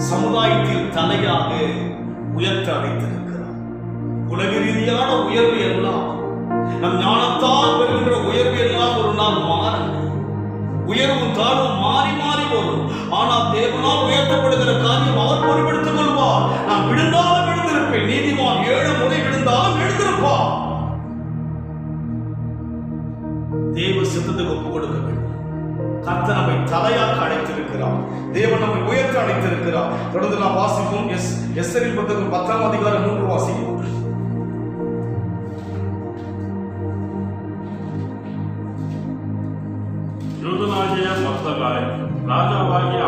சமுதாயத்தில் தலையாக உயர்த்த அடைத்திருக்கிறார். உலக ரீதியான உயர்வு எல்லாம், நம் ஞானத்தால் பெறுகின்ற உயர்வு எல்லாம் ஒரு நாள் மாறும். உயர்வும் தாழ்வும் மாறி மாறி வரும். ஆனால் தேவனால் உயர்த்தப்படுகிற காரியம் அவர் பொறுப்பெடுத்துக் கொள்வார். நான் விழுந்தாலும் விழுந்திருப்பேன். நீதிமான் 7 முறை விழுந்தாலும் எழுந்திருப்பார். தேவ சித்தத்துக்கு ஒப்புக் கொடுக்க வேண்டும். கர்த்தர் நம்மை தலையாக்க அழைத்திருக்கிறார். தேவன் நம்மை உயர்த்த அழைத்திருக்கிறார். தொடர்ந்து நாம் வாசிப்போம். எஸ்தரின் புத்தகம் 10ஆம் அதிகாரம் 3 வாசிப்போம். யூதனாகிய மொர்தெகாய் ராஜாவாகிய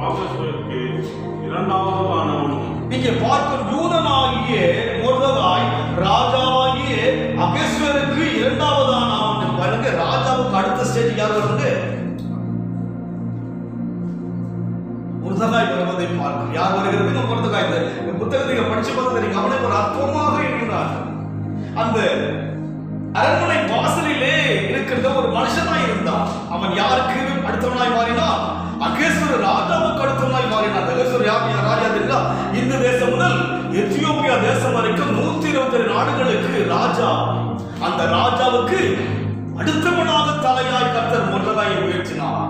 ஆகஸ்வேருக்கு இரண்டாவதானவனும். இங்கே பார்க்கும் யூதனாகிய மொர்தெகாய் ராஜாவாகிய அகஸ்வேருக்கு இரண்டாவதானவன். பாருங்க, ராஜாவுக்கு அடுத்த ஸ்டேஜ் யார் வருது? மொர்தெகாய் வருவதை பார்க்க யார் வருகிறது? மொர்தெகாய். இந்த புத்தகத்தை படிச்சு பார்த்தா நீங்க அவனை ஒரு அற்புதமாக எண்ணினார். அந்த அரண்மனை வாசலிலே இருக்கிற ஒரு மனுஷனாய் இருந்தான். அவன் யாருக்கு அடுத்தவனாய் மாறினான்? அகேஸ்வர ராஜாவுக்கு அடுத்தவனாய் மாறினான். அகேஸ்வர ராஜா தெரியுங்களா? இந்த தேசம் முதல் எத்தியோப்பியா தேசம் வரைக்கும் 122 நாடுகளுக்கு ராஜா. அந்த ராஜாவுக்கு அடுத்தவனாக தலையாய் கர்த்தர் மொர்தெகாயை உயர்த்தினார்.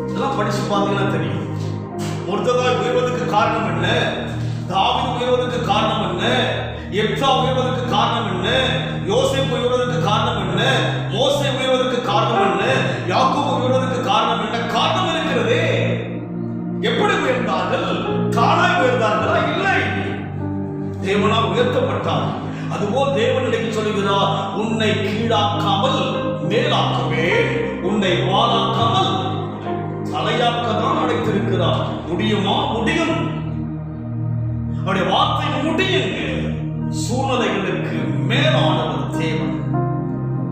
இதெல்லாம் படிச்சு பார்த்தீங்கன்னா தெரியும். மொர்தெகாய் உயர்வதற்கு காரணம் என்ன? தாவீது உயர்வதற்கு காரணம் என்ன? எப்தா உயர்வதற்கு காரணம் என்ன? யோசேப்பு உயர்வதற்கு காரணம் என்ன? மோசே உயர்வதற்கு காரணம் என்ன? யாக்கோபு உயர்வதற்கு காரணம் என்ன? காரணம் இருக்கிறதே. எப்படி உயர்ந்தார்கள்? தானாய் உயர்ந்தார்களா? இல்லை, தேவனால் உயர்த்தப்பட்டார். அதுபோல் தேவன் இன்றைக்கு சொல்லுகிறார், உன்னை கீழாக்காமல் மேலாக்குவேன், உன்னை வாளாக்காமல் தலையாக்கத்தான் அழைத்திருக்கிறார். முடியுமா? முடியும். அவருடைய வார்த்தை முடியுங்க. சூழ்நிலைகளுக்கு மேலானவர் தேவன்.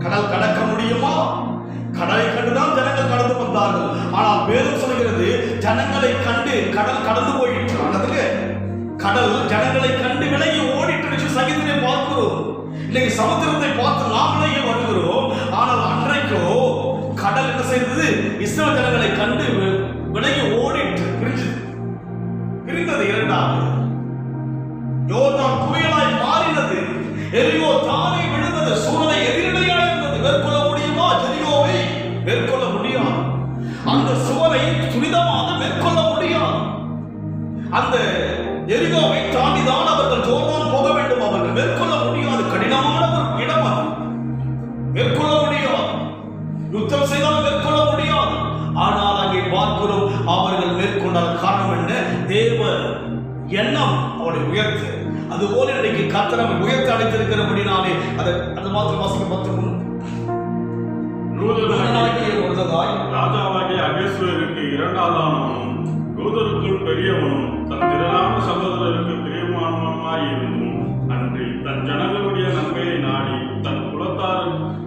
கடல் கடக்க முடியுமா? கடலை கண்டுதான் ஜனங்கள் கடந்து வந்தார்கள். ஆனால் வேதம் சொல்கிறது, ஜனங்களை கண்டு கடல் கடந்து போயிட்டு. கடல் ஜனங்களை கண்டு விலகி ஓடிட்டு சங்கீதத்தை பார்க்கிறோம். இன்னைக்கு சமுத்திரத்தை பார்த்து நாமளே வருகிறோம். ஆனால் அன்றைக்கோ கடல் என்ன செய்தது? இஸ்ரவேல் ஜனங்களை கண்டு விலகி ஓடிட்டு பிரிந்தது. இரண்டாவது யோர்தான் புயலாய் மாறினது. எரிகோ தானே விழுந்தது. சூழ்நிலை எதிரடையாக இருந்தது. மேற்கொள்ள முடியுமா? எரிகோவை மேற்கொள்ள முடியாது. அந்த சுவரை துரிதமாக மேற்கொள்ள முடியாது. அந்த எரிகோவை தாண்டிதான் அவர்கள் ஜோர்தான் போக வேண்டும். அவர்கள் மேற்கொள்ள முடியாது. கடினமான ஒரு இடம் அது. மேற்கொள்ள முடியாது. யுத்தம் செய்தால் மேற்கொள்ள முடியாது. ஆனால் அங்கே பார்க்கிறோம், அவர்கள் மேற்கொண்டால் காரணம் என்ன? தேவ எண்ணம் அவனை உயர்த்து. அதுபோல இன்றைக்கு கர்த்தர் நம்மை உயர்த்த அழைத்திருக்கிறபடினாலே அந்த மாத்திரம் வாசிக்க 10 ராஜாவாகிய அகேஸ்வருக்கு இரண்டாவதானவனும் யூதருக்குள் பெரியவனும் தன் திரளான சகோதரருக்கு பிரியமானவனுமாய் இருந்தும் அன்றி தன் ஜனங்களுடைய நன்மையை நாடி தன்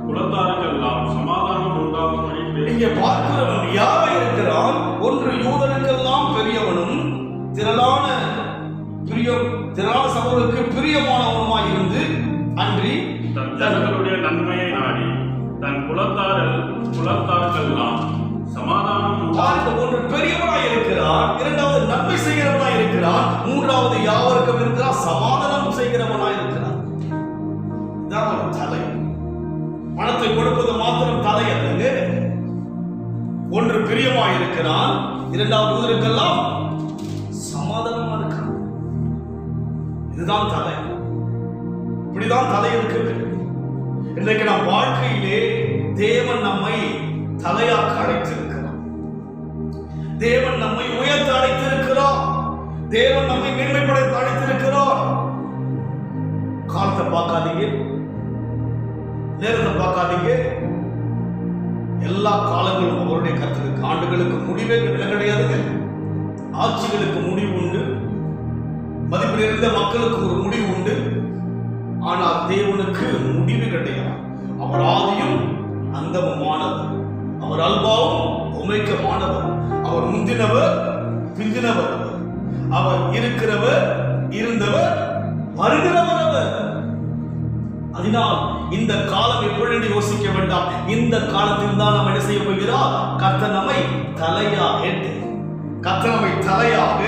குலத்தாருக்கெல்லாம் சமாதானம் உண்டாகும்படி. இங்கே பார்க்கிறவன் யாரை இருக்கிறான்? ஒன்று யூதருக்கெல்லாம் பெரியவனும் திரளான சகோதரருக்கு பிரியமானவனுமாய் இருந்து அன்றி தன் ஜனங்களுடைய நன்மையை நாடி தன் குலத்தாருக்கெல்லாம் சமாதானம். ஒன்று பெரியவனாய் இருக்கிறான், இரண்டாவது நன்மை செய்கிறவனாய் இருக்கிறான், மூன்றாவது யாவருக்கும் இருக்கிறான், சமாதானம் செய்கிறவனாய் இருக்கிறான். இதான் ஒரு தலை. பணத்தை கொடுப்பது மாத்திரம் தலை அல்லங்க. ஒன்று பிரியமாய் இருக்கிறான், இரண்டாவது யூதருக்கெல்லாம் சமாதானமா இருக்கிறான். இதுதான் தலை. இப்படிதான் தலை இருக்கிறது. இன்றைக்கு நாம் வாழ்க்கையிலே தேவன் நம்மை தலையாக்க அழைத்திருக்கிறார். தேவன் நம்மை உயர்த்த அழைத்திருக்கிறார். தேவன் நம்மை மேன்மைப்படுத்த அழைத்திருக்கிறார். காலத்தை பார்க்காதீங்க, நேரத்தை பார்க்காதீங்க. எல்லா காலங்களும் அவருடைய கர்த்தருக்கு. ஆண்டுகளுக்கு முடிவே கிடையாதுங்க. ஆட்சிகளுக்கு முடிவு உண்டு, மதிப்பு நிறைந்த மக்களுக்கு ஒரு முடிவு உண்டு. ஆனால் தேவனுக்கு முடிவு கிடையாது. அவர் ஆதியும் அந்தமுமானவர். அவர் அல்பாவும் ஒமேகமானவர். அவர் முந்தினவர் பிந்தினவர். அவர் இருக்கிறவர், இருந்தவர், வருகிறவர். அவர் அதனால் இந்த காலம் எப்படி யோசிக்க வேண்டாம். இந்த காலத்தில் தான் நாம் என்ன செய்ய போகிறோம்? கர்த்தர் நம்மை தலையாக, கர்த்தர் நம்மை தலையாக,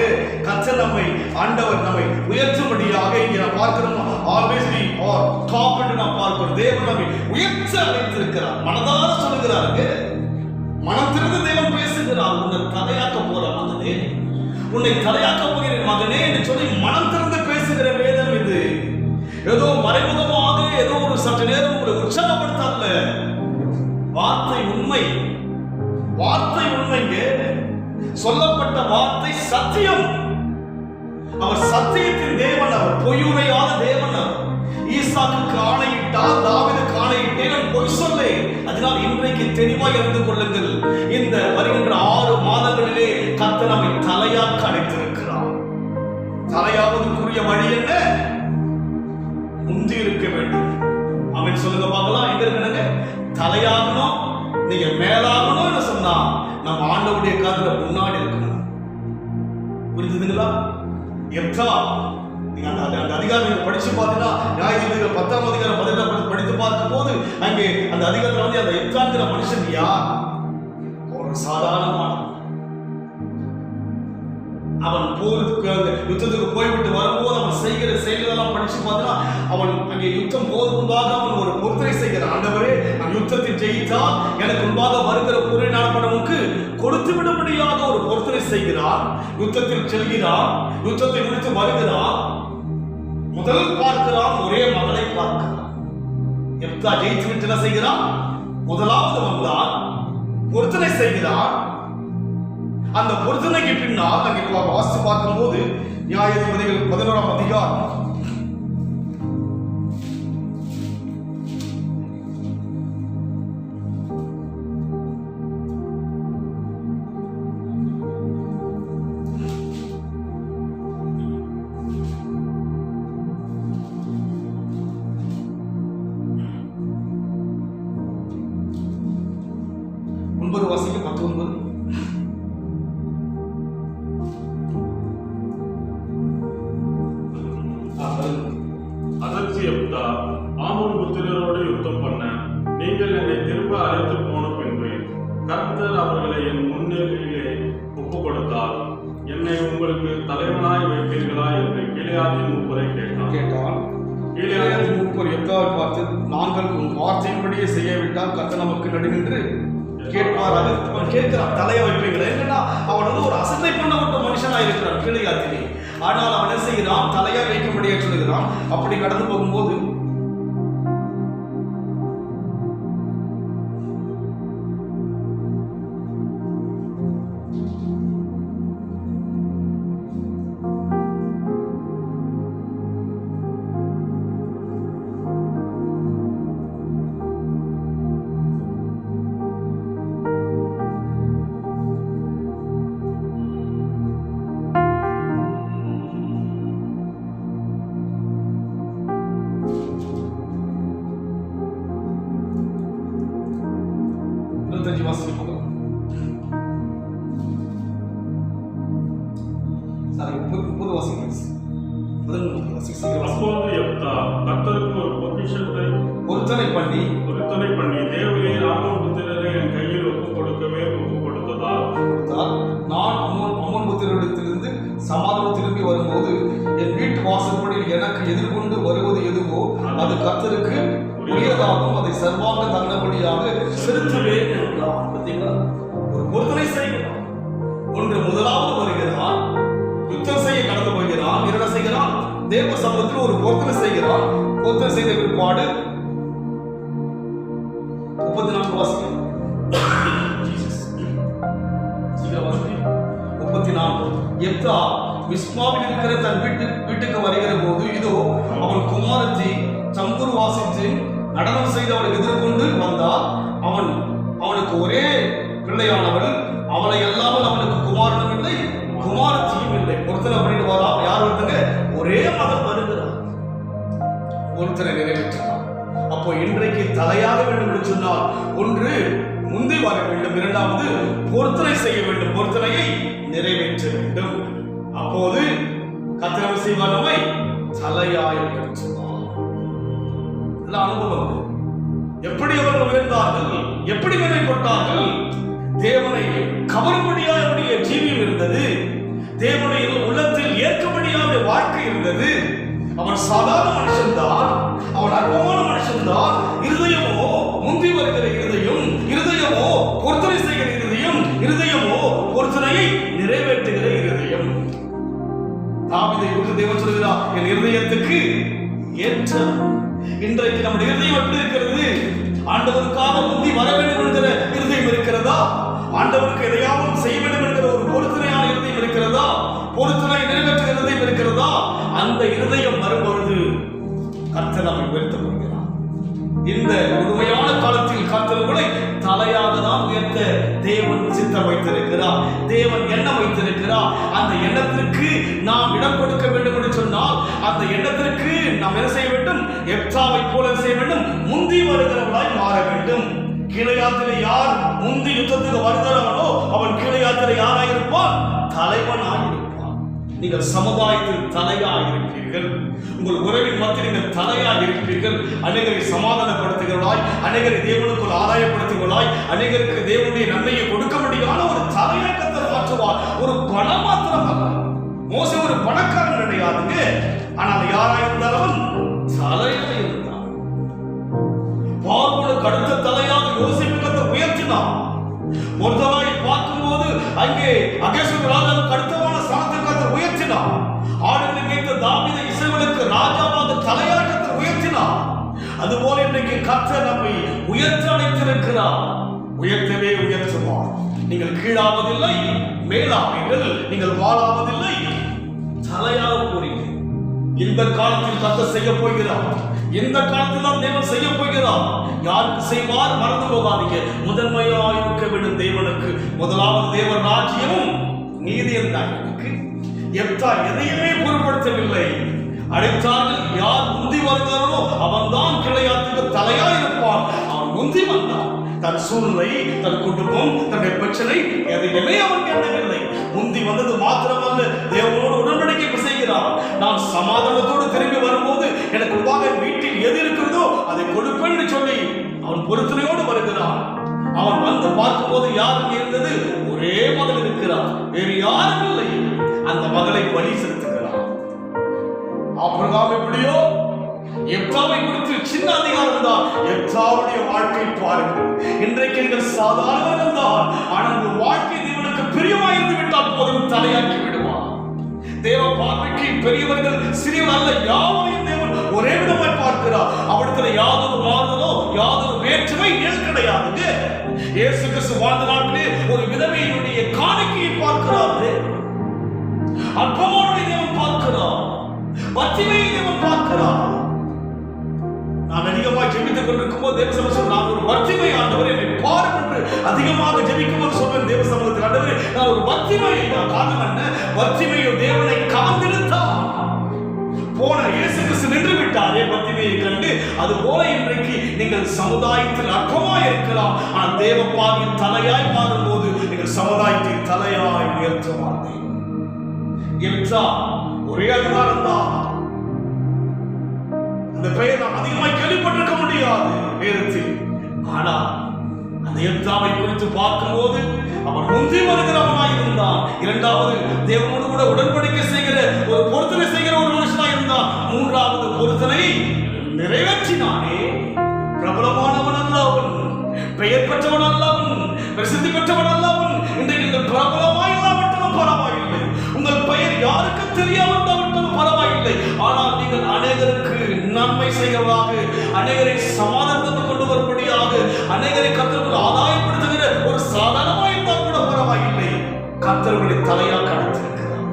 கர்த்தர் நம்மை, ஆண்டவர் நம்மை உயர்த்தும்படியாக இங்கே நாம் பார்க்கிறோம். ஆல்வேஸ் பி ஆர் டாப் என்று நாம் பார்க்கிறோம். தேவன் நம்மை உயர்த்த வைத்திருக்கிறார். மனதார சொல்லுகிறாருங்க, மனம் திறந்து தேவன் பேசுகிறார். உன்னை தலையாக்க போற மகனே, உன்னை தலையாக்க போகிறேன் மகனே என்று சொல்லி மனம் திறந்து பேசுகிற வேதம் இது. ஏதோ மறைமுகமாக ஏதோ ஒரு சற்று நேரம் உங்களை உற்சாகப்படுத்தல்ல. வார்த்தை உண்மை, வார்த்தை உண்மைங்க. சொல்லப்பட்ட வார்த்தை சத்தியம். அவர் சத்தியத்தின் தேவன், அவர் பொய்யுரையாத தேவன். அவர் ஈசாக்குக்கு ஆணையிட்டால், தாவீதுக்கு ஆணையிட்டேன், நான் பொய் சொல்லேன். அதனால் இன்றைக்கு தெளிவாக இருந்து கொள்ளுங்கள். இந்த வருகின்ற 6 மாதங்களிலே கர்த்தர் நம்மை தலையாக்க அழைத்திருக்கிறார். தலையாவதற்குரிய வழி என்ன? முந்தி இருக்க வேண்டும். அவன் சொல்லுங்க பார்க்கலாம். எங்க இருக்கணுங்க? தலையாகணும். நீங்க மேலாகணும் சொன்னா நம்ம ஆண்டவருடைய காதுல முன்னாடி இருக்கணும். புரிஞ்சுதுங்களா? எப்தா நீங்க அந்த அதிகாரம் படிச்சு பார்த்தீங்கன்னா, நியாயாதிபதிகள் 10ஆம் அதிகாரம் 18 படித்து பார்க்கும் போது அங்கே அந்த அதிகாரத்துல வந்து அந்த எப்தாங்கிற மனுஷன் யார்? ஒரு சாதாரணமான, அவன் போருக்கு யுத்தத்துக்கு போய்விட்டு வரும்போது அவன் செய்கிற செயல்களெல்லாம் படிச்சு பார்த்தா, அவன் அங்கே யுத்தம் போது முன்பாக அவன் ஒரு பொருத்தனை செய்கிறான். ஆண்டவரே, நான் யுத்தத்தில் ஜெயித்தால் எனக்கு முன்பாக வருகிற பொருளை நமக்கு கொடுத்து விடும்படியாக ஒரு பொருத்தனை செய்கிறான். யுத்தத்தில் செல்கிறான், யுத்தத்தை முடித்து வருகிறான். முதல் பார்க்கிறான், ஒரே மகளை பார்க்கிறான். எப்தா ஜெயித்து விட்டு என்ன செய்கிறான்? முதலாவது வந்தான், பொருத்தனை செய்கிறான். அந்த பொருத்தனைக்கு பின்னால் அங்கே வாசித்து பார்க்கும்போது நியாயாதிபதிகள் 11ஆம் அதிகாரம் 9 வாசிக்க 19. அதற்கு எப்தா, ஆமோன் புத்திரரோடு யுத்தம் பண்ண நீங்கள் என்னை திரும்ப அழைத்து போன பின்பு கர்த்தர் அவர்களை என் முன்னிலையிலே ஒப்புக் கொடுத்தார். என்னை உங்களுக்கு தலைவனாய் வைப்பீர்களா என்று கிலியாதின் மூப்பரை கேட்டான். கிலியாதின் மூப்பர் எப்தாவை பார்த்து, நாங்கள் உன் வார்த்தையின்படியே செய்யவிட்டால் கர்த்தர் நமக்கு நடுநின்று கேட்பாராக. அவன் கேட்கிறான், தலையை வைப்பீங்களா? என்னன்னா அவன் வந்து ஒரு அசட்டை பண்ணப்பட்ட மனுஷனா இருக்கிறான் கிலியாதிலே. ஆனால் அவன் என்ன செய்கிறான்? தலையா வைக்கும்படியாக சொல்லுகிறான். அப்படி கடந்து போகும்போது அப்பொழுது எப்தா கர்த்தருக்கு ஒரு பொருத்தனை பண்ணி தேவனே, ஆமோன் புத்திரரை என் கையில் ஒப்புக் கொடுத்ததால் நான் அம்மோன் புத்திரரிடத்திலிருந்து சமாதானம் திரும்பி வரும்போது என் வீட்டு வாசற்படியில் எனக்கு எதிர்கொண்டு வருவது எதுவோ அது கர்த்தருக்கு உரியதாகவும் அதை சர்வாங்க தகுந்தபடியாக செலுத்துவேன் என்றான். பார்த்தீங்களா? ஒரு பொருத்தனை செய்கிறான். ஒன்று, முதலாவது வருகிறான், யுத்தம் செய்ய கடந்து போகிறான். என்ன செய்கிறான்? தேவ சமூகத்தில் ஒரு பொருத்தனை செய்கிறான். பொருத்தனை செய்த பிற்பாடு 34 வாசிக்கும். 34. எப்தா மிஸ்மாவில் இருக்கிற தன் வீட்டுக்கு வருகிற போது இதோ அவன் குமாரத்தி தம்புரு வாசித்து நடனம் செய்து அவளை எதிர்கொண்டு வந்தால், அவனுக்கு ஒரே பிள்ளையானவள், அவளை அல்லாமல் அவனுக்கு குமாரனும் இல்லை குமாரத்தியும் இல்லை. பொருத்தனை பண்ணிட்டு வரா. யார் வருதுங்க? ஒரே மகன் வருகிறார். பொருத்தனை நிறைவேற்றினார். அப்போ இன்றைக்கு தலையாக வேண்டும் என்று சொன்னால், ஒன்று முந்தி வர வேண்டும், இரண்டாவது பொருத்தனை செய்ய வேண்டும், பொருத்தனையை நிறைவேற்ற வேண்டும். அப்போது கர்த்தர் செய்வார், நம்மை தலையாய் உயர்த்துவார். அனுபவம். எப்படி அவர்கள் உயர்ந்தார்கள், எப்படி மேம்பட்டார்கள்? தேவனை கவரும்படியாக அவருடைய ஜீவியம் இருந்தது. தேவனுடைய உள்ளத்தில் ஏற்கபடியாக வாழ்க்கை இருந்தது. அவன் சாதாரண மனுஷன்தான், அவன் அற்பமான மனுஷன்தான். இருதயமோ முந்தி வருகிற இருதயம், இருதயமோ பொருத்தனை செய்கிற இருதயம், இருதயமோ பொருத்தனையை நிறைவேற்றுகிற இருதயம். தாவீதை குறித்து தேவன் சொல்கிறார், என் இருதயத்துக்கு ஏற்ற. இன்றைக்கு நம்முடைய இருதயம் எப்படி இருக்கிறது? ஆண்டவருக்காக முந்தி வர வேண்டும் என்கிற இருதயம் இருக்கிறதா? ஆண்டவருக்கு எதையாவது செய்ய வேண்டும் என்கிற ஒரு பொருத்தனையான இருதயம் இருக்கிறதா? பொருத்தனை நிறைவேற்றுகிற இருதயம் இருக்கிறதா? அந்த இருதயம் வரும்பொழுது கர்த்தர் நம்மை உயர்த்த போகிறார். இந்த உண்மையான காலத்தில் கர்த்தர் உங்களை தலையாக தான் உயர்த்த தேவன் சித்தம் வைத்திருக்கிறார். தேவன் எண்ணம் வைத்திருக்கிறார். அந்த எண்ணத்திற்கு நாம் இடம் கொடுக்க வேண்டும் என்று சொன்னால் அந்த எண்ணத்திற்கு நாம் என்ன செய்ய வேண்டும்? எப்தாவை போல செய்ய வேண்டும், முந்தி வருகிறவர்களாய் மாற வேண்டும். கீழையாத்திரை யார் முந்தி யுத்தத்துக்கு வருகிறவனோ அவன் கீழையாத்திரை யாராயிருப்பான்? தலைவனாயிருப்பான். நீங்கள் சமுதாயத்தில் தலையாக இருப்பீர்கள். உங்கள் உறவின் மத்தியில் நீங்கள் தலையாக இருப்பீர்கள். அநேகரை சமாதானப்படுத்துகிறாய், அநேகரை தேவனுக்குள் ஆதாயப்படுத்துகிறாய், அநேகருக்கு தேவனுடைய நன்மையை கொடுக்க முடியாத ஒரு தலையாய் கர்த்தர் மாற்றுவார். ஒரு பணம் மாத்திரம் அல்ல. மோசே ஒரு பணக்காரன் கிடையாதுங்க. ஆனால் யாராயிருந்தாலும் தலையாக இருந்தான். பார்வோனுக்கு அடுத்த தலையாக யோசேப்பு கர்த்தர் உயர்த்தினார். மொர்தெகாயை பார்க்கும்போது அங்கே அகேசுக்கு ராஜாவுக்கு அடுத்தமான ஸ்தானத்தை கர்த்தர் உயர்த்தினார். ஆடுகளை மேய்த்த தாவீதை இஸ்ரவேலுக்கு ராஜாவாக தலையாக கர்த்தர் உயர்த்தினார். அதுபோல இன்றைக்கு கர்த்தர் நம்மை உயர்த்த அழைத்திருக்கிறார். உயர்த்தவே உயர்த்துவார். நீங்கள் கீழாவதில்லை, மேலாவீர்கள். நீங்கள் வாழாவதில்லை, தலையாக போறீங்க. இந்த காலத்தில் கர்த்தர் செய்ய போகிறார். இந்த காலத்தில் தான் தேவன் செய்ய போகிறார். யாருக்கு செய்வார்? மறந்து போகாதீங்க. முதன்மையாக இருக்க வேண்டும் தேவனுக்கு. முதலாவது தேவன் ராஜ்யமும் நீதியும் தான். எப்தா எதையுமே பொருட்படுத்தவில்லை. அழைத்தார்கள். யார் முந்தி வருகிறாரோ அவன் தான் கிளையாத்துக்கு தலையா இருப்பான். அவன் முந்தி வந்தான். தன் சூழ்நிலை, தன் குடும்பம், தன்னுடைய பிரச்சனை எதையுமே அவன் எண்ணவில்லை. முந்தி வந்தது மாத்திரமல்ல, தேவனோடு உடன்படிக்கை செய்கிறான். நான் சமாதானத்தோடு திரும்பி வரும்போது எனக்கு உருவாக வீட்டில் எது இருக்கிறதோ அதை கொடுப்பேன் சொல்லி அவன் பொருத்தனையோடு வருகிறான். அவன் வந்து பார்க்கும்போது யாரும் இருந்தது? ஒரே மகள் இருக்கிறார், வேறு யாரும் இல்லை. அந்த மகளை பலி செலுத்துகிறான். ஆபிரகாம் எப்படியோ எப்தாவை குறித்து சின்ன அதிகாரம் தான். எப்தாவுடைய வாழ்க்கை பாருங்கள். இன்றைக்கு நீங்கள் சாதாரண தான், ஆனால் உங்கள் வாழ்க்கை தேவனுக்கு பிரியமாயிருந்து விட்டால் போதும் தலையாக்கி விடுவார். தேவ பார்வைக்கு பெரியவர்கள் சிறியவர் அல்ல, யாவரையும் தேவன் ஒரே விதமாய் பார்க்கிறார். அவரிடத்துல யாதொரு மாறுதலோ யாதொரு வேற்றுமை கிடையாதுங்க. இயேசு கிறிஸ்து வாழ்ந்த நாட்டிலே ஒரு விதவையினுடைய காணிக்கையை பார்க்கிறார். அற்பமானதை தேவன் பார்க்கிறார், பத்திமையை தேவன் பார்க்கிறார். நான் அதிகமாக ஜெபித்துக் கொண்டிருக்கும் போது தேவ சமூகத்தில் நான் ஒரு பத்திமை ஆண்டவர் என்னை பாரும் என்று அதிகமாக ஜெபிக்கும் போது சொல்வேன். தேவ சமூகத்தில் ஆண்டவரே நான் ஒரு பத்திமை. நான் காரணம் என்ன? பத்திமையோ தேவனை கவர்ந்தெடுத்தார். போன இயேசு கிறிஸ்து நின்று விட்டாரே பத்திமையை கண்டு. அது போல இன்றைக்கு நீங்கள் சமுதாயத்தில் அற்பமாய் இருக்கலாம், ஆனால் தேவ பாவியின் தலையாய் மாறும்போது நீங்கள் சமுதாயத்தின் தலையாய் உயர்த்துவார்கள். எப்தா ஒரே அதிகாரம் தான். அந்த பெயர் நாம் அதிகமாய் கேள்விப்பட்டிருக்க முடியாது வேதத்தில். ஆனால் அந்த எப்தாவை குறித்து பார்க்கும்போது அவன் முந்தி வருகிறவனாய் இருந்தான். இரண்டாவது தேவனோடு கூட உடன்படிக்கை செய்கிற ஒரு பொருத்தனை செய்கிற ஒரு மனுஷனாய் இருந்தான். மூன்றாவது பொருத்தனை நிறைவேற்றினானே. பிரபலமானவன் அல்ல அவன், பெயர் பெற்றவன் அல்ல அவன், பிரசித்தி பெற்றவன் அல்ல அவன். இன்றைக்கு இந்த பிரபலமாய் இல்லாவிட்டாலும் பரவாயில்லை, உங்கள் பெயர் யாருக்கு தெரியாவிட்டாலும் பரவாயில்லை. ஆனால் நீங்கள் அநேகருக்கு நன்மை செய்கிறதாக, அநேகரை சமாதானத்துக்கு கொண்டு வரும்படியாக, அநேகரை கர்த்தருக்கு ஆதாயப்படுத்துகிற ஒரு சாதாரணமாக இருந்தால் கூட பரவாயில்லை. கர்த்தர்களை தலையாக அழைத்திருக்கிறார்.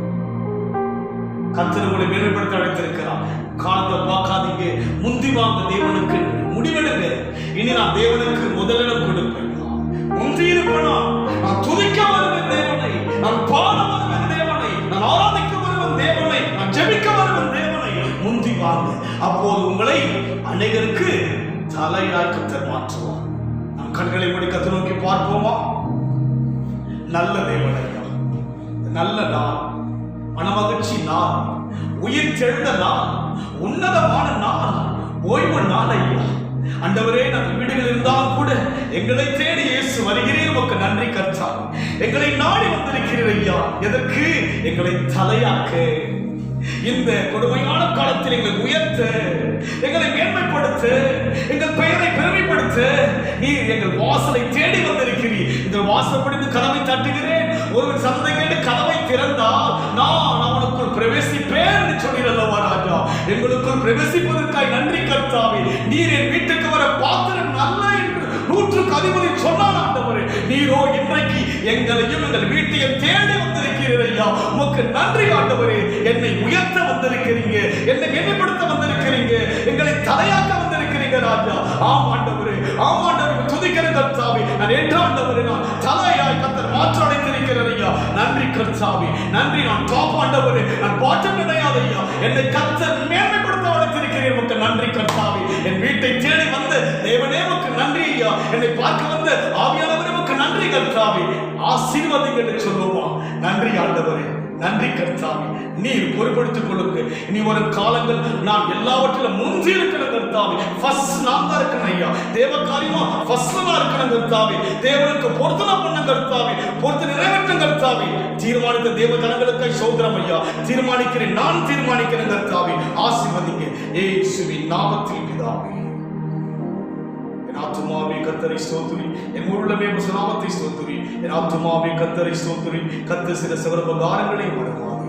கர்த்தர்களை மேம்படுத்த அழைத்திருக்கிறார். காலத்தை பார்க்காதீங்க, முந்தி வாங்க தேவனுக்கு முடிவெடுங்க. இனி நான் தேவனுக்கு முதலிடம் கொடுப்பேன். முந்தி இருப்பேனா? நான் துதிக்க வருவேன் தேவனை, நான் பாட வருவேன் தேவனை, நான் ஆராதிக்க வருவேன் தேவனை, நான் ஜெபிக்க வருவேன் தேவனை. முந்தி வாங்க. அப்போது உங்களை அநேகருக்கு தலையாய் கர்த்தர் மாற்றுவார். நம் கண்களை மூடி கர்த்தரை நோக்கி பார்ப்போமா? நல்ல தேவனையா, நல்ல நாள், மனமகிழ்ச்சி நாள், உயிர் தெழுந்த நாள், உன்னதமான நாள், ஓய்வு நாள் ஐயா. ஆண்டவரே, நாங்கள் வீடுகள் இருந்தாலும் கூட எங்களை தேடி இயேசு வருகிறேன். உமக்கு நன்றி கர்த்தாவே. எங்களை நாடி வந்திருக்கிறீர் ஐயா. எதற்கு? எங்களை தலையாக்க, இந்த கொடுமையான காலத்தில் எங்களை உயர்த்த, எங்களை மேன்மைப்படுத்த, எங்கள் பெயரை பெருமைப்படுத்த நீர் எங்கள் வாசலை தேடி வந்திருக்கிறீர். இந்த வாசல் படித்து கதவை தட்டுகிறேன். ஒருவன் சத்தத்தை கேட்டு கதவை திறந்தால் நான் அவனுக்குள் பிரவேசிப்பேன் என்று சொன்னீரல்லவா ராஜா. எங்களுக்குள் பிரவேசிப்பதற்காய் நன்றி கர்த்தாவே. நீர் என் வீட்டுக்கு வர பாத்திரம் நல்ல என்று 100க்கு அதிபதி சொன்னான் ஆண்டவரே. நீரோ இன்றைக்கு எங்களையும் எங்கள் வீட்டையும் தேடி வந்திருக்கிறீர் ஐயா. உமக்கு நன்றி ஆண்டவரே. என்னை உயர்த்த வந்திருக்கிறீங்க, என்னை மேம்படுத்த வந்திருக்கிறீங்க, எங்களை தலையாக்க வந்திருக்கிறீங்க ராஜா. ஆம் ஆண்டவரே, ஆம் ஆண்டவரே, துதிக்கிற கர்த்தாவே. நான் என்று ஆண்டவரே, நான் தலையாய் கர்த்தர் மாற்ற அழைத்திருக்கிறேன் ஐயா. நன்றி கர்த்தாவே, நன்றி. நான் டாப் ஆண்டவரே, நான் பாட்டம் கிடையாது ஐயா. என்னை கர்த்தர் மேன்மைப்படுத்த அழைத்திருக்கிறேன். உமக்கு நன்றி கர்த்தாவே. என் வீட்டை தேடி வந்த தேவனே உமக்கு நன்றி ஐயா. என்னை பார்க்க வந்த ஆவியானவரே உமக்கு நன்றி கர்த்தாவே. ஆசீர்வதிங்க என்று சொல்லுவோம். நன்றி ஆண்டவரே, நன்றி கர்த்தாவே. நீர் பொறுப்படுத்திக் கொள்ளுங்க. இனி வரும் காலங்கள் நான் எல்லாவற்றிலும் முந்தி இருக்கிற கர்த்தாவே. ஃபர்ஸ்ட் நான் தான் இருக்கணும் ஐயா. தேவ காரியமா ஃபர்ஸ்ட் நான் இருக்கணும் கர்த்தாவே. தேவனுக்கு பொருத்தனை பண்ண கர்த்தாவே, பொருத்த நிறைவேற்ற கர்த்தாவே. தீர்மானித்த தேவ கணங்களுக்காய் சோதரம் ஐயா. தீர்மானிக்கிறேன், நான் தீர்மானிக்கிறேன் கர்த்தாவே. ஆசீர்வதிங்க இயேசுவின் நாமத்தில் பிதாவே. என் ஆத்துமாவே கர்த்தரை ஸ்தோத்திரி, என் உள்ளமே நாமத்தை ஸ்தோத்திரி. என் ஆத்துமாவே கர்த்தரை ஸ்தோத்திரி. கர்த்தர் செய்த சகல உபகாரங்களை மறவாதே.